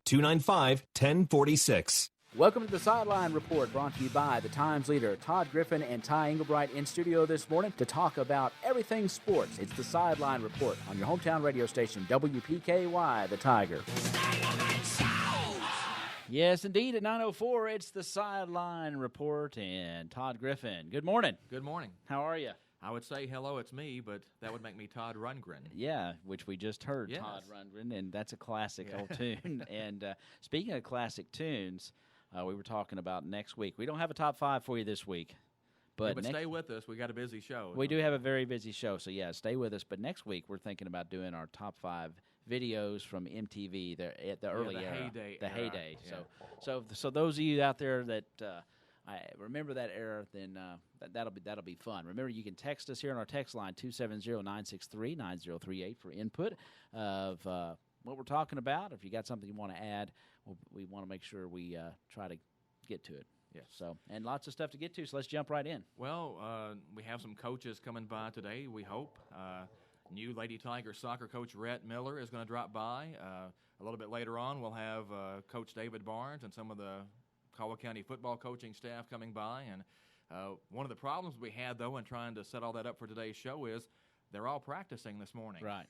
888-295-1046. Welcome to the Sideline Report, brought to you by the Times leader, Todd Griffin and Ty Englebright in studio this morning to talk about everything sports. It's the Sideline Report on your hometown radio station, WPKY, The Tiger. Yes, indeed, at 9:04, it's the Sideline Report and Todd Griffin. Good morning. Good morning. How are you? I would say hello, it's me, but that would make me Todd Rundgren. Yeah, which we just heard, Yes. Todd Rundgren, and that's a classic old tune. And speaking of classic tunes, we were talking about next week. We don't have a top five for you this week. But stay with us. We got a busy show. We do have a very busy show, so yeah, stay with us. But next week we're thinking about doing our top five videos from MTV, the early era, the heyday. Yeah. So those of you out there that I remember that era, then that'll be fun. Remember, you can text us here on our text line 270-963-9038 for input of what we're talking about. If you got something you want to add, we want to make sure we try to get to it. Yes. So, and lots of stuff to get to, so let's jump right in. Well, we have some coaches coming by today, we hope. New Lady Tiger soccer coach Rhett Miller is going to drop by. A little bit later on, we'll have Coach David Barnes and some of the Caldwell County football coaching staff coming by. And one of the problems we had, though, in trying to set all that up for today's show is they're all practicing this morning. Right.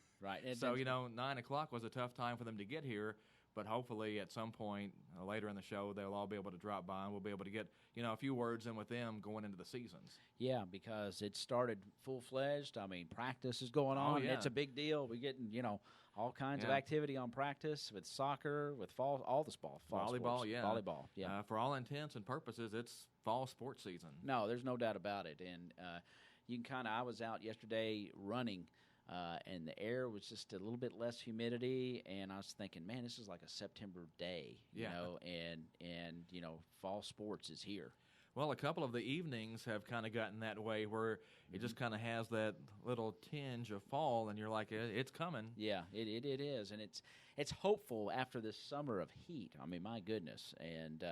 And so, 9 o'clock was a tough time for them to get here. But hopefully at some point later in the show, they'll all be able to drop by and we'll be able to get, a few words in with them going into the seasons. Yeah, because it started full-fledged. I mean, practice is going on. Yeah. It's a big deal. We're getting, all kinds of activity on practice with soccer, with all the fall volleyball, sports. yeah. Volleyball, yeah. For all intents and purposes, it's fall sports season. No, there's no doubt about it. And you can I was out yesterday running, and the air was just a little bit less humidity, and I was thinking, man, this is like a September day, and fall sports is here. Well, a couple of the evenings have kind of gotten that way where it just kind of has that little tinge of fall, and you're like, it's coming. Yeah, it is, and it's hopeful after this summer of heat. I mean, my goodness, and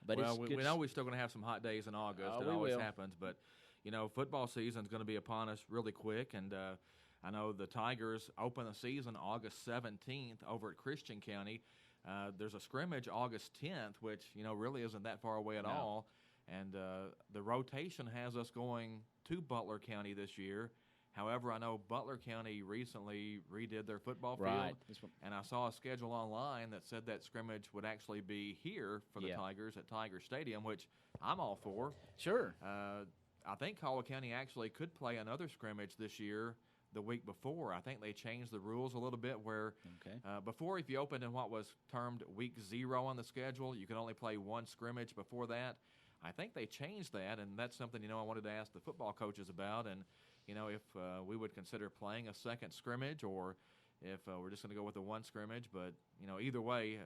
but we know we're still going to have some hot days in August. It always happens, but football season is going to be upon us really quick, and I know the Tigers open the season August 17th over at Christian County. There's a scrimmage August 10th, which, really isn't that far away at all. And the rotation has us going to Butler County this year. However, I know Butler County recently redid their football field. And I saw a schedule online that said that scrimmage would actually be here for the Tigers at Tiger Stadium, which I'm all for. Sure. I think Caldwell County actually could play another scrimmage this year the week before. I think they changed the rules a little bit where before, if you opened in what was termed week 0 on the schedule, you could only play one scrimmage before that. I think they changed that, and that's something, I wanted to ask the football coaches about, and, if we would consider playing a second scrimmage or if we're just going to go with the one scrimmage. But, either way,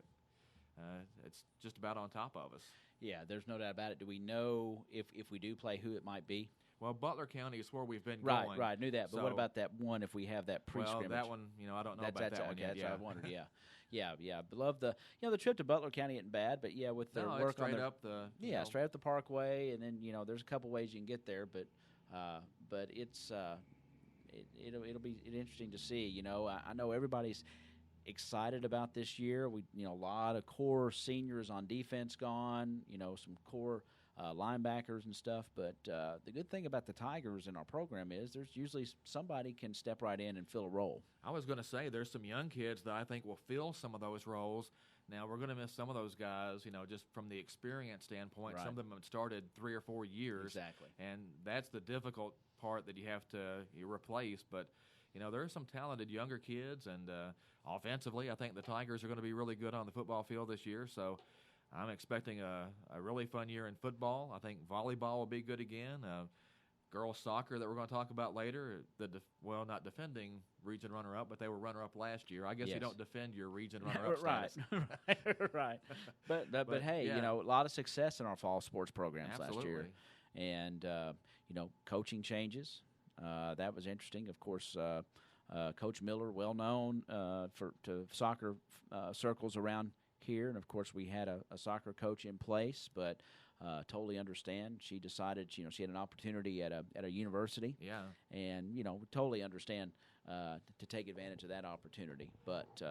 it's just about on top of us. Yeah, there's no doubt about it. Do we know if we do play who it might be? Well, Butler County is where we've been going. Right, knew that. But what about that one if we have that pre-scrimmage? Well, that one, I don't know about that one yet. That's what I wondered, yeah. But love the trip to Butler County isn't bad, but with their work straight on up the straight up the Parkway, and then there's a couple ways you can get there, but it's it'll be interesting to see. I know everybody's excited about this year. We a lot of core seniors on defense gone. Some core linebackers and stuff, but the good thing about the Tigers in our program is there's usually somebody can step right in and fill a role. I was going to say there's some young kids that I think will fill some of those roles. Now, we're going to miss some of those guys, just from the experience standpoint. Right. Some of them have started 3 or 4 years. Exactly. And that's the difficult part that you have to replace. But, there are some talented younger kids, and offensively, I think the Tigers are going to be really good on the football field this year. So I'm expecting a really fun year in football. I think volleyball will be good again. Girls soccer that we're going to talk about later, not defending region runner-up, but they were runner-up last year. I guess you don't defend your region runner-up status. Right. But hey, a lot of success in our fall sports programs last year. And, coaching changes. That was interesting. Of course, Coach Miller, well-known to soccer circles around here, and of course we had a soccer coach in place, but totally understand. She decided, she had an opportunity at a university, and we totally understand to take advantage of that opportunity. But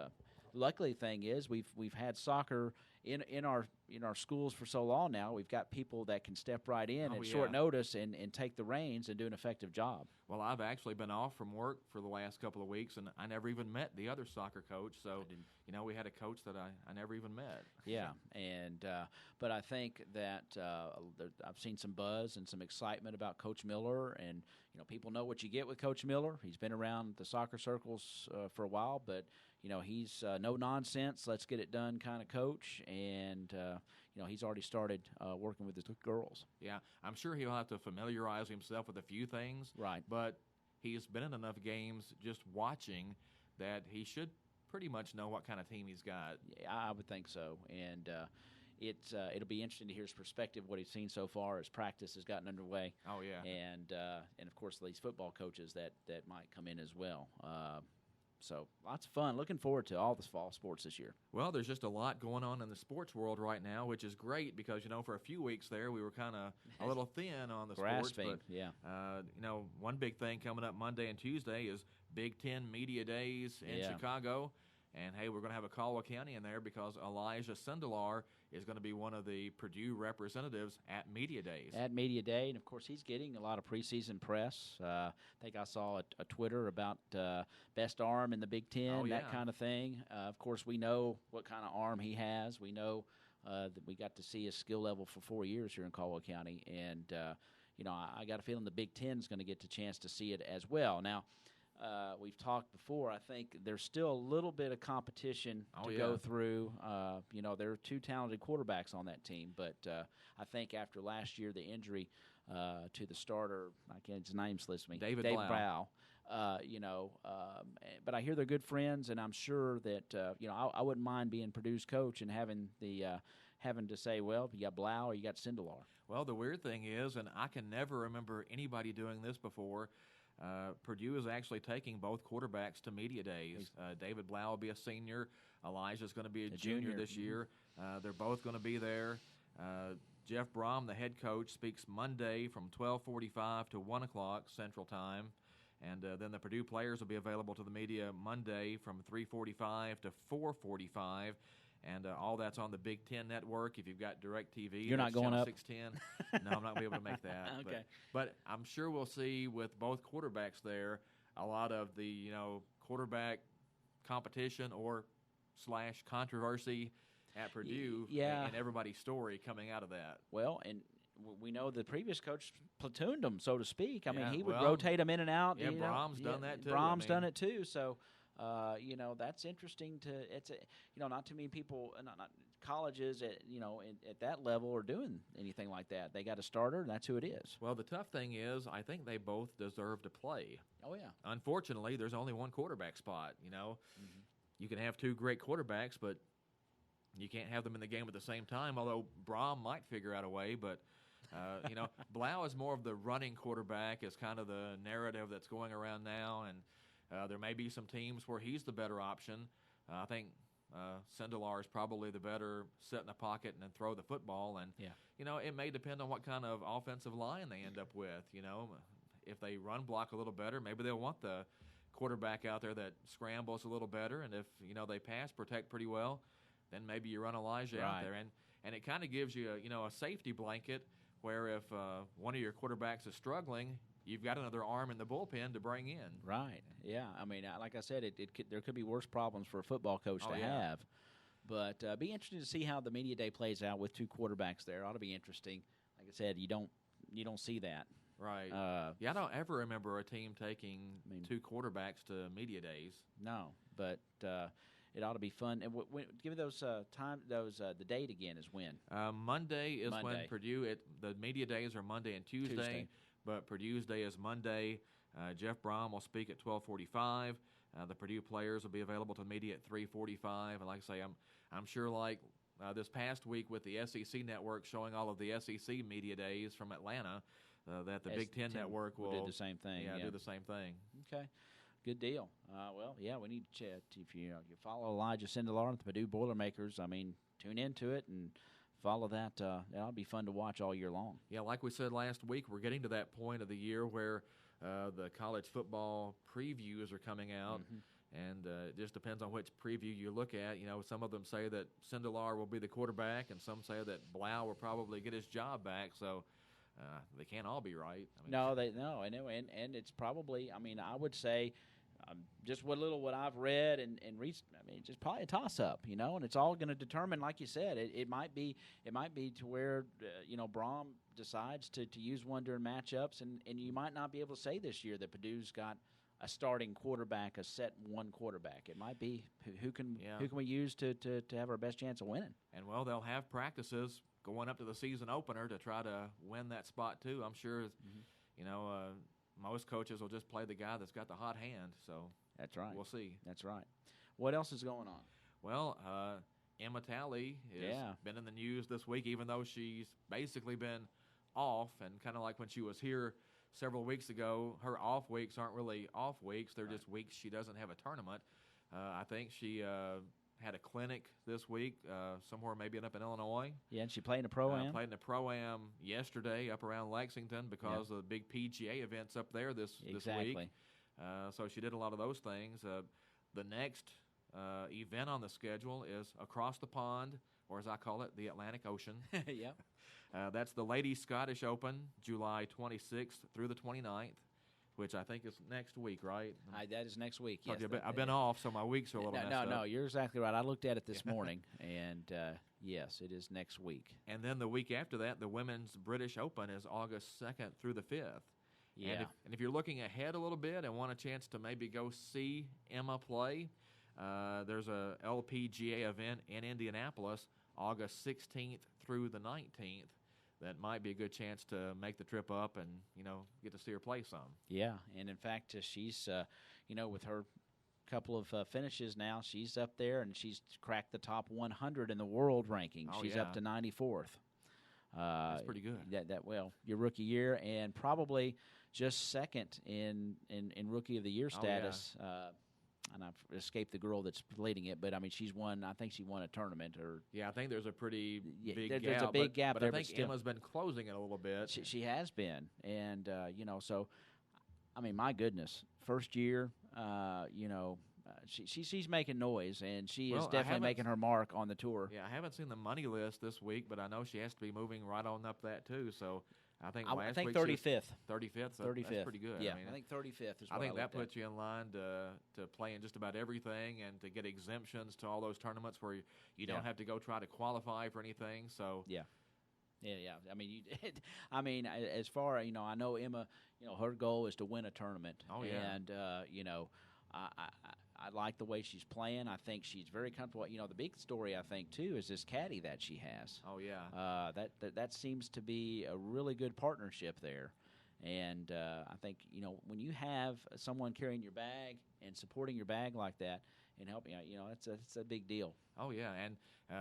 luckily thing is we've had soccer in our schools for so long now. We've got people that can step right in at short notice and take the reins and do an effective job. Well, I've actually been off from work for the last couple of weeks, and I never even met the other soccer coach. So, we had a coach that I never even met. Yeah, and but I think that I've seen some buzz and some excitement about Coach Miller, and people know what you get with Coach Miller. He's been around the soccer circles for a while, but he's no nonsense, let's get it done kind of coach, and he's already started working with his girls. Yeah, I'm sure he'll have to familiarize himself with a few things. Right. But he's been in enough games just watching that he should pretty much know what kind of team he's got. Yeah, I would think so, and it'll be interesting to hear his perspective, what he's seen so far as practice has gotten underway. Oh yeah, and of course these football coaches that might come in as well. So lots of fun. Looking forward to all the fall sports this year. Well, there's just a lot going on in the sports world right now, which is great because, for a few weeks there we were kind of a little thin on the sports. But, yeah. One big thing coming up Monday and Tuesday is Big Ten Media Days in Chicago. And, hey, we're going to have a Caldwell County in there because Elijah Sindelar is going to be one of the Purdue representatives at Media Days. At Media Day, and, of course, he's getting a lot of preseason press. I think I saw a Twitter about best arm in the Big Ten, that kind of thing. Of course, we know what kind of arm he has. We know that we got to see his skill level for 4 years here in Caldwell County. And, I got a feeling the Big Ten is going to get the chance to see it as well. Now, we've talked before. I think there's still a little bit of competition to go through. There are two talented quarterbacks on that team, but I think after last year, the injury to the starter, I can't, his name slips me, David Blau. But I hear they're good friends, and I'm sure that I wouldn't mind being Purdue's coach and having to say, well, you got Blau or you got Sindelar. Well, the weird thing is, and I can never remember anybody doing this before. Purdue is actually taking both quarterbacks to Media Days. David Blau will be a senior. Elijah's going to be a junior this year. They're both going to be there. Jeff Brom, the head coach, speaks Monday from 12:45 to 1 o'clock Central Time. And then the Purdue players will be available to the media Monday from 3:45 to 4:45. And all that's on the Big Ten Network. If you've got DirecTV, you're not going up. 610. No, I'm not going to be able to make that. Okay. But I'm sure we'll see with both quarterbacks there a lot of the quarterback competition or / controversy at Purdue. Yeah. And everybody's story coming out of that. Well, and we know the previous coach platooned them, so to speak. I mean, he would rotate them in and out. Yeah, Brom's done that too. Brom's done it too. So. That's interesting not too many people, not colleges at that level are doing anything like that. They got a starter, and that's who it is. Well, the tough thing is, I think they both deserve to play. Oh yeah. Unfortunately, there's only one quarterback spot. Mm-hmm. You can have two great quarterbacks, but you can't have them in the game at the same time. Although Brom might figure out a way, but. Blau is more of the running quarterback, is kind of the narrative that's going around now, and there may be some teams where he's the better option. I think Sindelar is probably the better sit in the pocket and then throw the football. And, it may depend on what kind of offensive line they end up with. If they run block a little better, maybe they'll want the quarterback out there that scrambles a little better. And if, they pass protect pretty well, then maybe you run Elijah out there. And it kind of gives you, a safety blanket where if one of your quarterbacks is struggling, you've got another arm in the bullpen to bring in. Right. Yeah. I mean, like I said, there could be worse problems for a football coach to have. But be interesting to see how the media day plays out with two quarterbacks there. Ought to be interesting. Like I said, you don't see that. Right. I don't ever remember a team taking two quarterbacks to media days. No, but it ought to be fun. And give me those the date again is when? Monday is when Purdue. The media days are Monday and Tuesday. But Purdue's day is Monday. Jeff Brom will speak at 12:45. The Purdue players will be available to media at 3:45. And like I say, I'm sure like this past week with the SEC network showing all of the SEC media days from Atlanta, that the Big Ten network will do the same thing. Yeah, do the same thing. Okay. Good deal. We need to chat. If you follow Elijah Sindelar and the Purdue Boilermakers, tune into it and follow that. That'll be fun to watch all year long. Yeah, like we said last week, we're getting to that point of the year where the college football previews are coming out. Mm-hmm. And it just depends on which preview you look at. Some of them say that Sindelar will be the quarterback, and some say that Blau will probably get his job back. So they can't all be right. And it's probably. I would say. Just what I've read and reached, just probably a toss-up, and it's all going to determine, like you said, it might be to where, Braum decides to use one during matchups, and you might not be able to say this year that Purdue's got a starting quarterback, a set one quarterback. It might be who can we use to have our best chance of winning. And, they'll have practices going up to the season opener to try to win that spot too. I'm sure, most coaches will just play the guy that's got the hot hand. So that's right. We'll see. That's right. What else is going on? Well, Emma Talley has been in the news this week, even though she's basically been off. And kind of like when she was here several weeks ago, her off weeks aren't really off weeks. They're just weeks she doesn't have a tournament. I think she had a clinic this week somewhere maybe up in Illinois. Yeah, and she played in a Pro-Am. Played in a Pro-Am yesterday up around Lexington because of the big PGA events up there this week. So she did a lot of those things. The next event on the schedule is across the pond, or as I call it, the Atlantic Ocean. Yep. That's the Ladies Scottish Open, July 26th through the 29th. Which I think is next week, right? That is next week, yes. I've been off, so my weeks are a little messed up. No, you're exactly right. I looked at it this morning, and yes, it is next week. And then the week after that, the Women's British Open is August 2nd through the 5th. Yeah. And if you're looking ahead a little bit and want a chance to maybe go see Emma play, there's a LPGA event in Indianapolis, August 16th through the 19th. That might be a good chance to make the trip up and, get to see her play some. Yeah, and in fact, she's, with her couple of finishes now, she's up there and she's cracked the top 100 in the world ranking. She's up to 94th. That's pretty good. Your rookie year, and probably just second in rookie of the year status. And I've escaped the girl that's leading it, but she's won. I think she won a tournament. I think there's a pretty big gap. There's a big gap but there. I think Emma's been closing it a little bit. She has been, and so my goodness, first year, she's making noise, and she is definitely making her mark on the tour. Yeah, I haven't seen the money list this week, but I know she has to be moving right on up that too. So. I think 35th. 35th. So 35th. That's pretty good. Yeah, I think 35th is what I think that puts you in line to play in just about everything and to get exemptions to all those tournaments where you don't have to go try to qualify for anything. So yeah. As far as I know Emma. Her goal is to win a tournament. Oh yeah. And I like the way she's playing. I think she's very comfortable. The big story, I think, too, is this caddy that she has. Oh, yeah. That seems to be a really good partnership there. And I think, when you have someone carrying your bag and supporting your bag like that and helping out, it's a big deal. Oh, yeah. And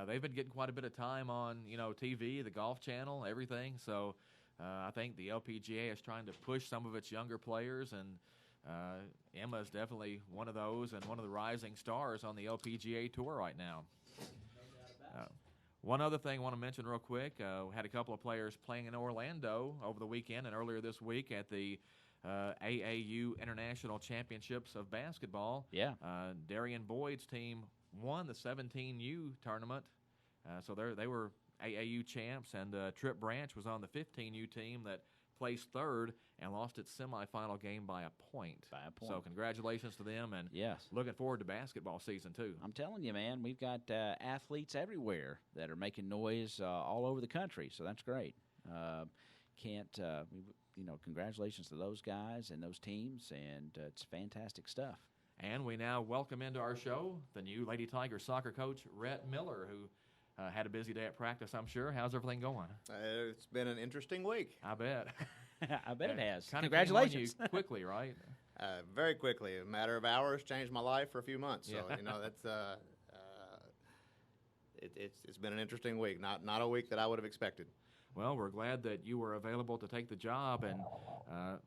they've been getting quite a bit of time on, TV, the Golf Channel, everything. So I think the LPGA is trying to push some of its younger players, and Emma is definitely one of those and one of the rising stars on the LPGA Tour right now. One other thing I want to mention real quick, we had a couple of players playing in Orlando over the weekend and earlier this week at the AAU International Championships of Basketball. Yeah. Darian Boyd's team won the 17U tournament, so they were AAU champs, and Trip Branch was on the 15U team that placed third and lost its semifinal game by a point. So congratulations to them, and looking forward to basketball season too. I'm telling you, man, we've got athletes everywhere that are making noise all over the country, so that's great. Congratulations to those guys and those teams, and it's fantastic stuff. And we now welcome into our show the new Lady Tiger soccer coach, Rhett Miller, who had a busy day at practice, I'm sure. How's everything going? It's been an interesting week. I bet. I bet it has. Congratulations. Came on you quickly, right? Very quickly. A matter of hours changed my life for a few months. So, that's it's been an interesting week. Not a week that I would have expected. Well, we're glad that you were available to take the job, and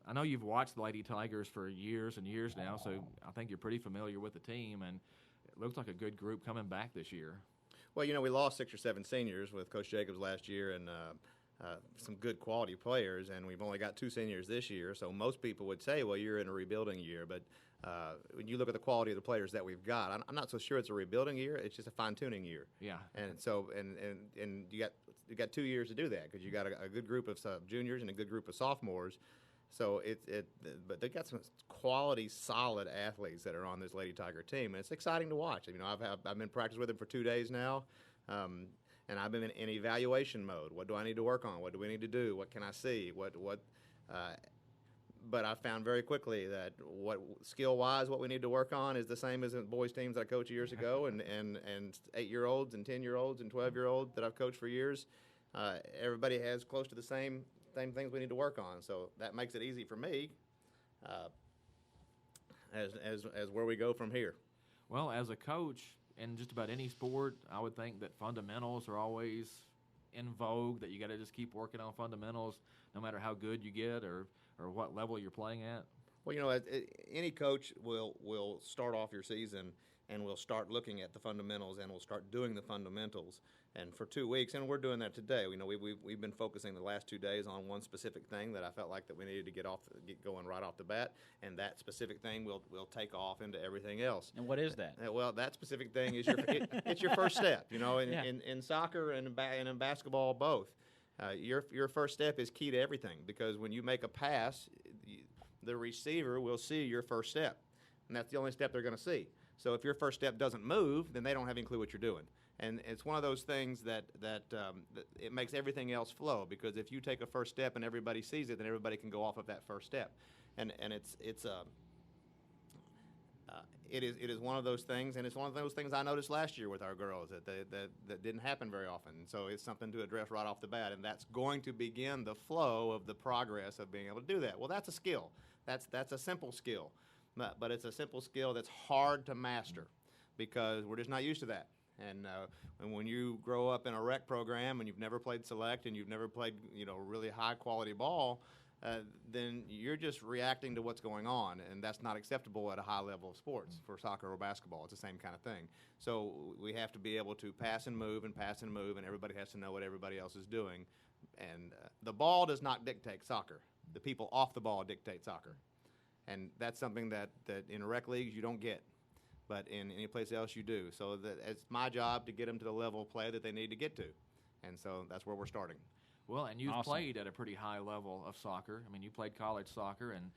I know you've watched the Lady Tigers for years and years now, so I think you're pretty familiar with the team, and it looks like a good group coming back this year. Well, we lost 6 or 7 seniors with Coach Jacobs last year, and some good quality players, and we've only got 2 seniors this year. So most people would say, well, you're in a rebuilding year, but when you look at the quality of the players that we've got, I'm not so sure it's a rebuilding year. It's just a fine-tuning year. Yeah. And so and you got 2 years to do that because you got a good group of juniors and a good group of sophomores. So but they got some quality, solid athletes that are on this Lady Tiger team, and it's exciting to watch. You know, I've been practicing with them for 2 days now, and I've been in evaluation mode. What do I need to work on? What do we need to do? What can I see? But I found very quickly that skill-wise, what we need to work on is the same as the boys' teams I coached years ago, and 8-year-olds and 10-year-olds and 12-year-olds that I've coached for years. Everybody has close to the same things we need to work on. So that makes it easy for me as where we go from here. Well, as a coach in just about any sport, I would think that fundamentals are always in vogue, that you got to just keep working on fundamentals no matter how good you get or what level you're playing at. Well, you know, any coach will start off your season and we'll start looking at the fundamentals and we'll start doing the fundamentals. And for 2 weeks, and we're doing that today. You know, we've been focusing the last 2 days on one specific thing that I felt like that we needed to get going right off the bat, and that specific thing will take off into everything else. And what is that? Well, that specific thing is it's your first step. You know, in soccer and in basketball both. Your first step is key to everything because when you make a pass, the receiver will see your first step, and that's the only step they're going to see. So if your first step doesn't move, then they don't have any clue what you're doing. And it's one of those things that it makes everything else flow because if you take a first step and everybody sees it, then everybody can go off of that first step. And it is one of those things, and it's one of those things I noticed last year with our girls that didn't happen very often. So it's something to address right off the bat, and that's going to begin the flow of the progress of being able to do that. Well, that's a skill. That's a simple skill, but it's a simple skill that's hard to master because we're just not used to that. And when you grow up in a rec program and you've never played select and you've never played, you know, really high quality ball, then you're just reacting to what's going on, and that's not acceptable at a high level of sports for soccer or basketball. It's the same kind of thing. So we have to be able to pass and move, and everybody has to know what everybody else is doing. And the ball does not dictate soccer. The people off the ball dictate soccer. And that's something that in rec leagues you don't get. But in any place else you do. So it's my job to get them to the level of play that they need to get to. And so that's where we're starting. Well, and you've played at a pretty high level of soccer. I mean, you played college soccer, and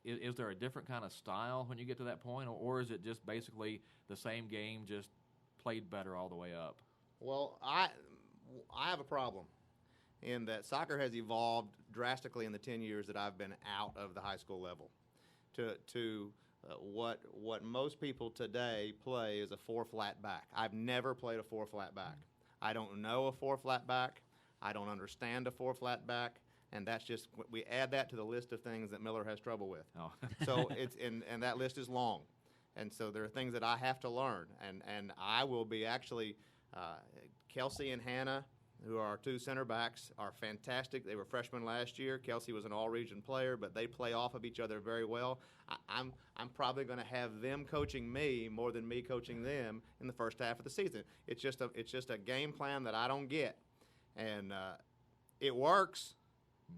is there a different kind of style when you get to that point, or is it just basically the same game, just played better all the way up? Well, I have a problem in that soccer has evolved drastically in the 10 years that I've been out of the high school level to what most people today play is a 4-flat back. I've never played a 4-flat back. I don't know a 4-flat back. I don't understand a 4-flat back, and that's just we add that to the list of things that Miller has trouble with. Oh. So it's and that list is long, and so there are things that I have to learn, and I will be actually Kelsey and Hannah, who are our 2 center backs, are fantastic. They were freshmen last year. Kelsey was an all-region player, but they play off of each other very well. I'm probably going to have them coaching me more than me coaching them in the first half of the season. It's just a game plan that I don't get, and it works.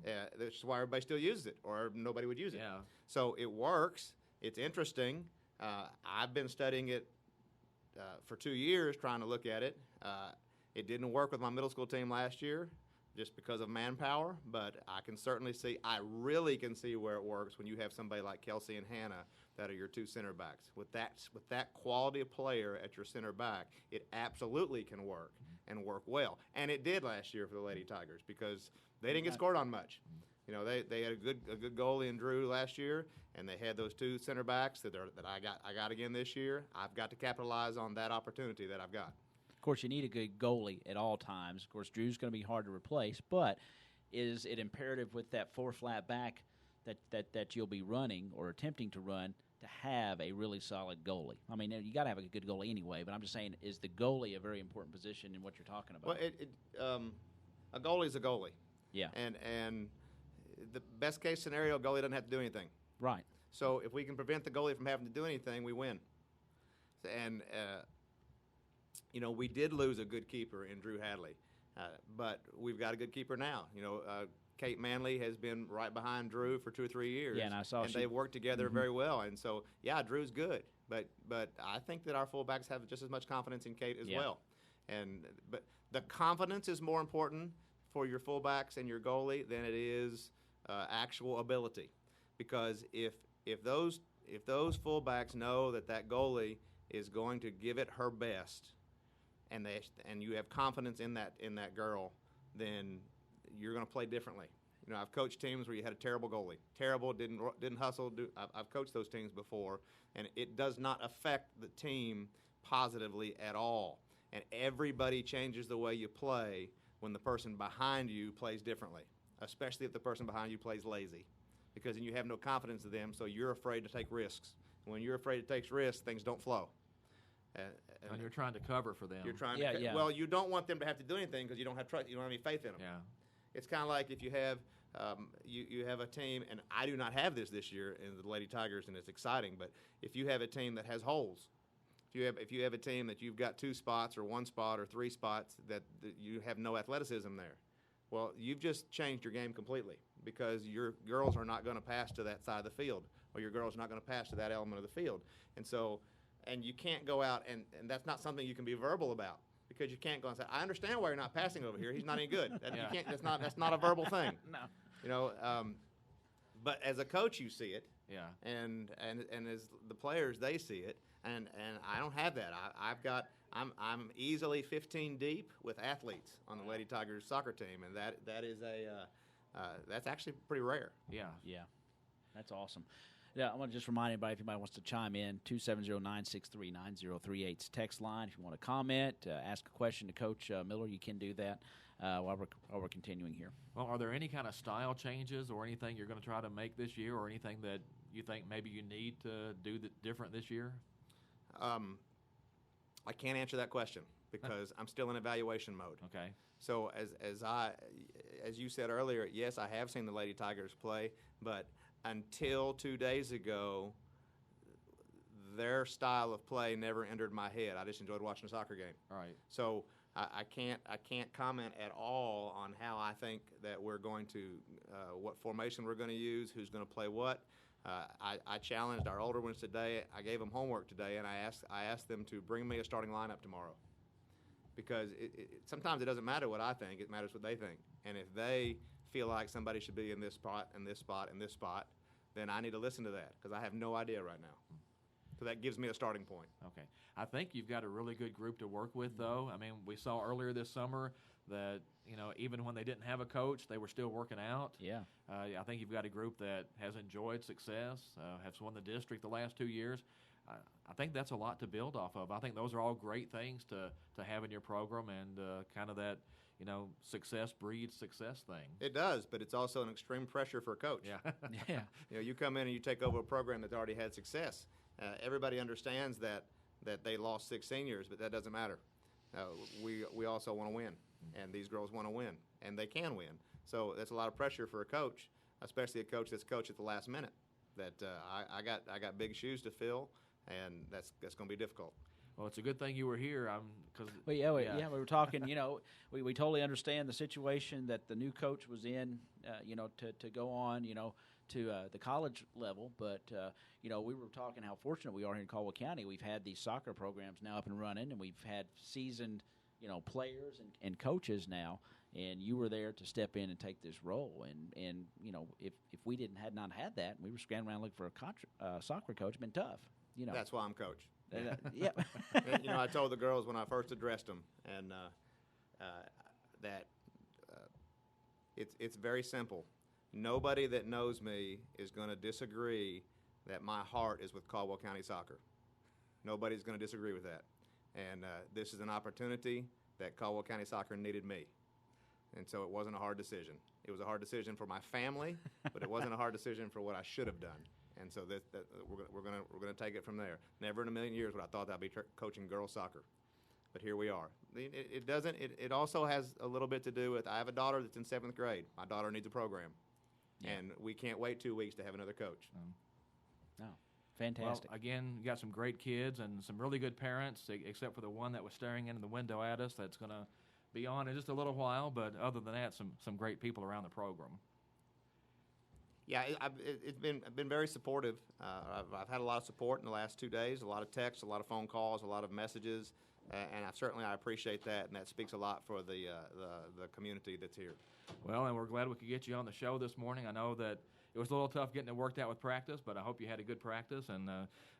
That's why everybody still uses it, or nobody would use it. Yeah. So it works. It's interesting. I've been studying it for 2 years, trying to look at it. It didn't work with my middle school team last year just because of manpower, but I really can see where it works when you have somebody like Kelsey and Hannah that are your 2 center backs. With that quality of player at your center back, it absolutely can work and work well. And it did last year for the Lady Tigers because they didn't get scored on much. You know, they had a good goalie in Drew last year, and they had those 2 center backs that I got again this year. I've got to capitalize on that opportunity that I've got. Of course, you need a good goalie at all times. Of course, Drew's going to be hard to replace, but is it imperative with that 4-flat back that you'll be running or attempting to run to have a really solid goalie? I mean, you got to have a good goalie anyway, but I'm just saying, is the goalie a very important position in what you're talking about? Well, a goalie is a goalie. Yeah. And the best case scenario, a goalie doesn't have to do anything. Right. So if we can prevent the goalie from having to do anything, we win. And you know, we did lose a good keeper in Drew Hadley, but we've got a good keeper now. You know, Kate Manley has been right behind Drew for 2 or 3 years. Yeah, and I saw they've worked together very well. And so, yeah, Drew's good, but I think that our fullbacks have just as much confidence in Kate as well. But the confidence is more important for your fullbacks and your goalie than it is actual ability, because if those fullbacks know that goalie is going to give it her best, and you have confidence in that girl, then you're going to play differently. You know, I've coached teams where you had a terrible goalie, didn't hustle. I've coached those teams before, and it does not affect the team positively at all. And everybody changes the way you play when the person behind you plays differently, especially if the person behind you plays lazy, because then you have no confidence in them, so you're afraid to take risks. And when you're afraid to take risks, things don't flow. And you're trying to cover for them. You're trying to well, you don't want them to have to do anything because you don't have trust. You don't have any faith in them. Yeah. It's kind of like if you have you have a team, and I do not have this year in the Lady Tigers, and it's exciting. But if you have a team that has holes, if you have a team that you've got 2 spots or 1 spot or 3 spots that you have no athleticism there, well, you've just changed your game completely, because your girls are not going to pass to that side of the field, or your girls are not going to pass to that element of the field, and you can't go out and that's not something you can be verbal about. Because you can't go and say, I understand why you're not passing over here. He's not any good. You can't. That's not a verbal thing. No. You know. But as a coach, you see it. Yeah. And as the players, they see it. And I don't have that. I'm easily 15 deep with athletes on the Lady Tigers soccer team, and that is that's actually pretty rare. Yeah. Yeah. That's awesome. Yeah, I want to just remind anybody, if anybody wants to chime in, 270-963-9038's text line. If you want to comment, ask a question to Coach Miller, you can do that while we're continuing here. Well, are there any kind of style changes or anything you're going to try to make this year, or anything that you think maybe you need to do different this year? I can't answer that question because I'm still in evaluation mode. Okay. So as you said earlier, yes, I have seen the Lady Tigers play, but until 2 days ago, their style of play never entered my head. I just enjoyed watching a soccer game. All right. So I can't comment at all on how I think that we're going to, what formation we're going to use, who's going to play what. I challenged our older ones today. I gave them homework today, and I asked them to bring me a starting lineup tomorrow, because sometimes it doesn't matter what I think; it matters what they think. And if they feel like somebody should be in this spot, and this spot, and this spot, then I need to listen to that, because I have no idea right now. So that gives me a starting point. Okay. I think you've got a really good group to work with, though. I mean, we saw earlier this summer that, even when they didn't have a coach, they were still working out. Yeah. I think you've got a group that has enjoyed success, has won the district the last 2 years. I think that's a lot to build off of. I think those are all great things to have in your program, and kind of that, success breeds success thing. It does, but it's also an extreme pressure for a coach. Yeah. Yeah. You come in and you take over a program that's already had success. Everybody understands that they lost 6 seniors, but that doesn't matter. We also want to win, and these girls want to win, and they can win. So that's a lot of pressure for a coach, especially a coach that's coached at the last minute. That I got big shoes to fill, and that's going to be difficult. Well, it's a good thing you were here. We were talking. We totally understand the situation that the new coach was in. To go on. To the college level, but we were talking how fortunate we are here in Caldwell County. We've had these soccer programs now up and running, and we've had seasoned, players and coaches now. And you were there to step in and take this role. And if we had not had that, we were scrambling around looking for a soccer coach. It's been tough. That's why I'm coach. Yeah. And, I told the girls when I first addressed them, and that it's very simple. Nobody that knows me is going to disagree that my heart is with Caldwell County Soccer. Nobody's going to disagree with that. And this is an opportunity that Caldwell County Soccer needed me. And so it wasn't a hard decision. It was a hard decision for my family, but it wasn't a hard decision for what I should have done. And so we're going to take it from there. Never in a million years would I thought I'd be coaching girls soccer. But here we are. It also has a little bit to do with, I have a daughter that's in 7th grade. My daughter needs a program. Yeah. And we can't wait 2 weeks to have another coach. No, fantastic. Well, again, you got some great kids and some really good parents, except for the one that was staring into the window at us. That's going to be on in just a little while, but other than that, some great people around the program. Yeah, it's been very supportive. I've had a lot of support in the last 2 days, a lot of texts, a lot of phone calls, a lot of messages, and I appreciate that, and that speaks a lot for the community that's here. Well, and we're glad we could get you on the show this morning. I know that it was a little tough getting it worked out with practice, but I hope you had a good practice, and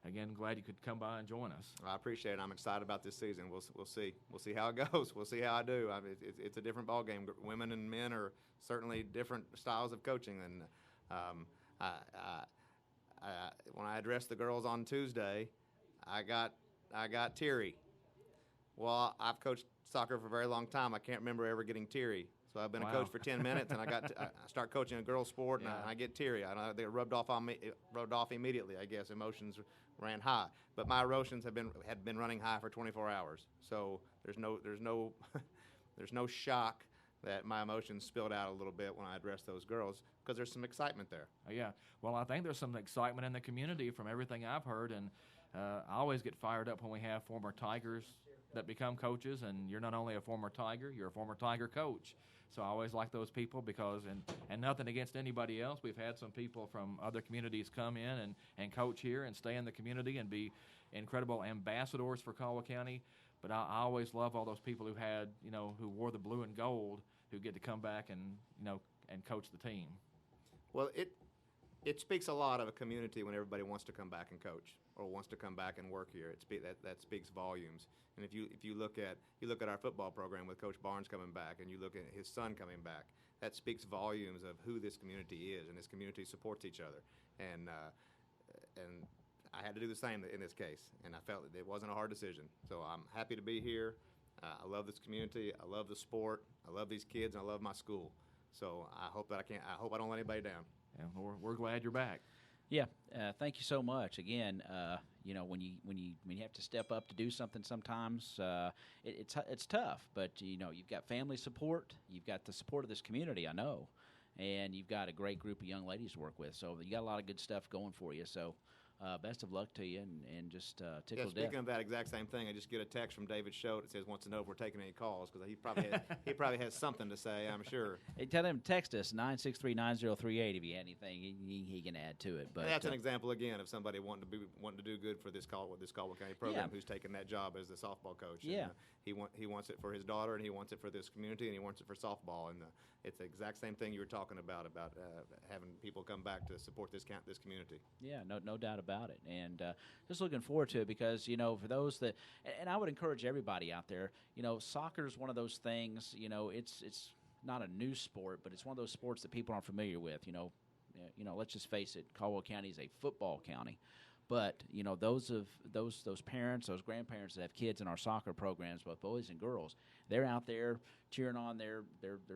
again, glad you could come by and join us. I appreciate it. I'm excited about this season. We'll see how it goes. We'll see how I do. It's a different ball game. Women and men are certainly different styles of coaching, and when I addressed the girls on Tuesday, I got teary. Well, I've coached soccer for a very long time. I can't remember ever getting teary. So I've been a coach for 10 minutes, and I start coaching a girls' sport, and I get teary. They rubbed off on me. It rubbed off immediately. I guess emotions ran high, but my emotions had been running high for 24 hours. So there's no shock that my emotions spilled out a little bit when I addressed those girls, because there's some excitement there. Yeah. Well, I think there's some excitement in the community from everything I've heard, and I always get fired up when we have former Tigers that become coaches, and you're not only a former Tiger, you're a former Tiger coach. So I always like those people because, and nothing against anybody else, we've had some people from other communities come in and coach here and stay in the community and be incredible ambassadors for Caldwell County. But I always love all those people who wore the blue and gold, who get to come back and coach the team. Well, it speaks a lot of a community when everybody wants to come back and coach or wants to come back and work here. That speaks volumes. And if you look at our football program with Coach Barnes coming back, and you look at his son coming back, that speaks volumes of who this community is, and this community supports each other. And I had to do the same in this case, and I felt that it wasn't a hard decision. So I'm happy to be here. I love this community. I love the sport. I love these kids, and I love my school. So I hope I don't let anybody down. Yeah, we're glad you're back. Yeah, thank you so much. Again, when you have to step up to do something, sometimes it's tough. But you've got family support, you've got the support of this community, I know, and you've got a great group of young ladies to work with. So you got a lot of good stuff going for you. So best of luck to you, and just tickle to death. Speaking of that exact same thing, I just get a text from David Schote that says wants to know if we're taking any calls, because he probably has something to say, I'm sure. Hey, tell him to text us 963-9038 if you had anything he can add to it. But that's an example again of somebody wanting to do good for this Caldwell County program, who's taken that job as the softball coach. Yeah. And, he wants it for his daughter, and he wants it for this community, and he wants it for softball. And it's the exact same thing you were talking about having people come back to support this community. Yeah, no doubt about it. And just looking forward to it, because for those that, and I would encourage everybody out there, soccer is one of those things. It's not a new sport, but it's one of those sports that people aren't familiar with. Let's just face it, Caldwell County is a football county. But those parents, those grandparents that have kids in our soccer programs, both boys and girls, they're out there cheering on their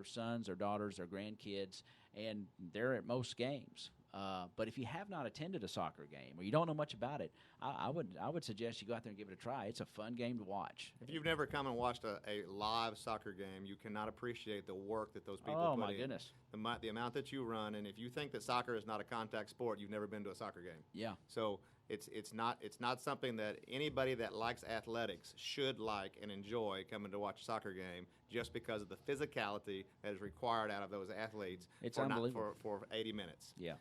sons, their daughters, their grandkids, and they're at most games. But if you have not attended a soccer game or you don't know much about it, I would suggest you go out there and give it a try. It's a fun game to watch. If you've never come and watched a live soccer game, you cannot appreciate the work that those people put in. Oh, my goodness. The amount that you run, and if you think that soccer is not a contact sport, you've never been to a soccer game. Yeah. So it's not something that anybody that likes athletics should like and enjoy coming to watch a soccer game, just because of the physicality that is required out of those athletes. It's unbelievable. For 80 minutes. Yeah.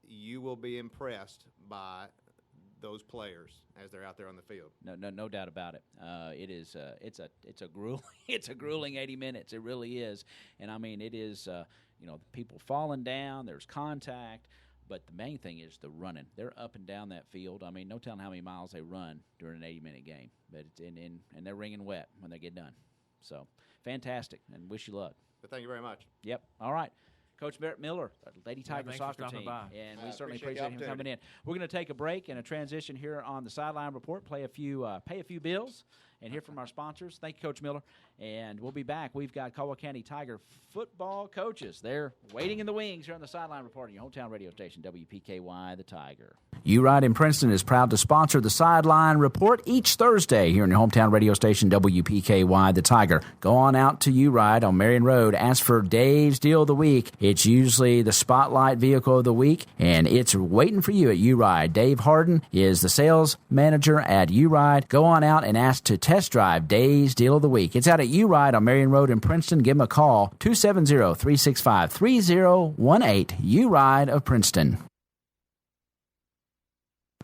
You will be impressed by those players as they're out there on the field. No doubt about it. It's a grueling 80 minutes. It really is. And I mean, it is people falling down. There's contact. But the main thing is the running. They're up and down that field. I mean, no telling how many miles they run during an 80-minute game. But and they're wringing wet when they get done. So fantastic, and wish you luck. But thank you very much. Yep. All right. Coach Barrett Miller, Lady Tiger soccer team, by. and we certainly appreciate him coming in. We're going to take a break and a transition here on the Sideline Report, pay a few bills, and hear from our sponsors. Thank you, Coach Miller, and we'll be back. We've got Caldwell County Tiger football coaches. They're waiting in the wings here on the Sideline Report on your hometown radio station, WPKY, the Tiger. U-Ride in Princeton is proud to sponsor the Sideline Report each Thursday here on your hometown radio station, WPKY, the Tiger. Go on out to U-Ride on Marion Road. Ask for Dave's Deal of the Week. It's usually the spotlight vehicle of the week, and it's waiting for you at U-Ride. Dave Harden is the sales manager at U-Ride. Go on out and ask to test Test Drive Day's Deal of the Week. It's out at U-Ride on Marion Road in Princeton. Give them a call, 270-365-3018, U-Ride of Princeton.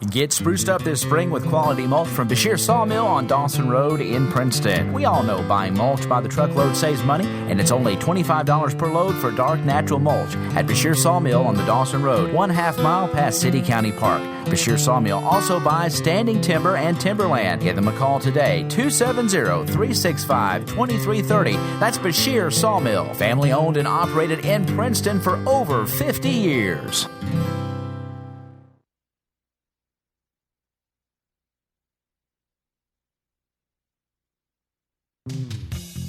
Get spruced up this spring with quality mulch from Bashir Sawmill on Dawson Road in Princeton. We all know buying mulch by the truckload saves money, and it's only $25 per load for dark natural mulch at Bashir Sawmill on the Dawson Road, 1/2 mile past City County Park. Bashir Sawmill also buys standing timber and timberland. Give them a call today, 270-365-2330. That's Bashir Sawmill, family owned and operated in Princeton for over 50 years.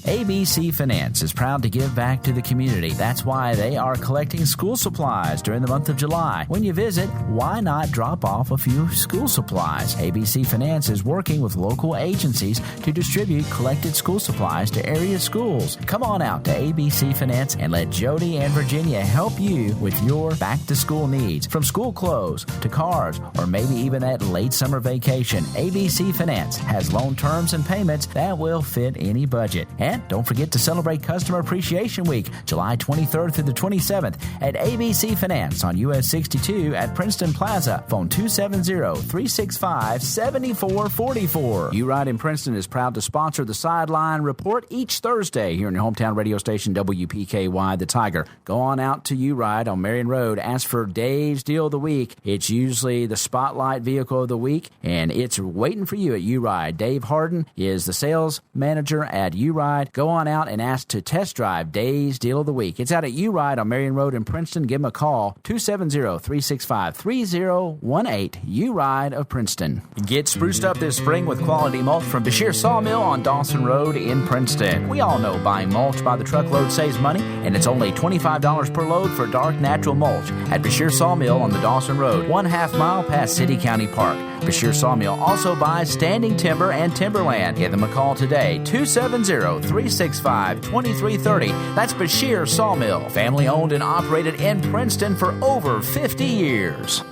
ABC Finance is proud to give back to the community. That's why they are collecting school supplies during the month of July. When you visit, why not drop off a few school supplies? ABC Finance is working with local agencies to distribute collected school supplies to area schools. Come on out to ABC Finance and let Jody and Virginia help you with your back-to-school needs. From school clothes to cars or maybe even that late summer vacation, ABC Finance has loan terms and payments that will fit any budget. And don't forget to celebrate Customer Appreciation Week, July 23rd through the 27th at ABC Finance on US 62 at Princeton Plaza. Phone 270-365-7444. U-Ride in Princeton is proud to sponsor the Sideline Report each Thursday here in your hometown radio station WPKY, The Tiger. Go on out to U-Ride on Marion Road. Ask for Dave's Deal of the Week. It's usually the Spotlight Vehicle of the Week, and it's waiting for you at U-Ride. Dave Harden is the sales manager at U-Ride. Go on out and ask to test drive Day's Deal of the Week. It's out at U-Ride on Marion Road in Princeton. Give them a call, 270-365-3018, U-Ride of Princeton. Get spruced up this spring with quality mulch from Bashir Sawmill on Dawson Road in Princeton. We all know buying mulch by the truckload saves money, and it's only $25 per load for dark natural mulch at Bashir Sawmill on the Dawson Road, 1/2 mile past City County Park. Bashir Sawmill also buys standing timber and timberland. Give them a call today, 270-365-2330. That's Bashir Sawmill, family owned and operated in Princeton for over 50 years.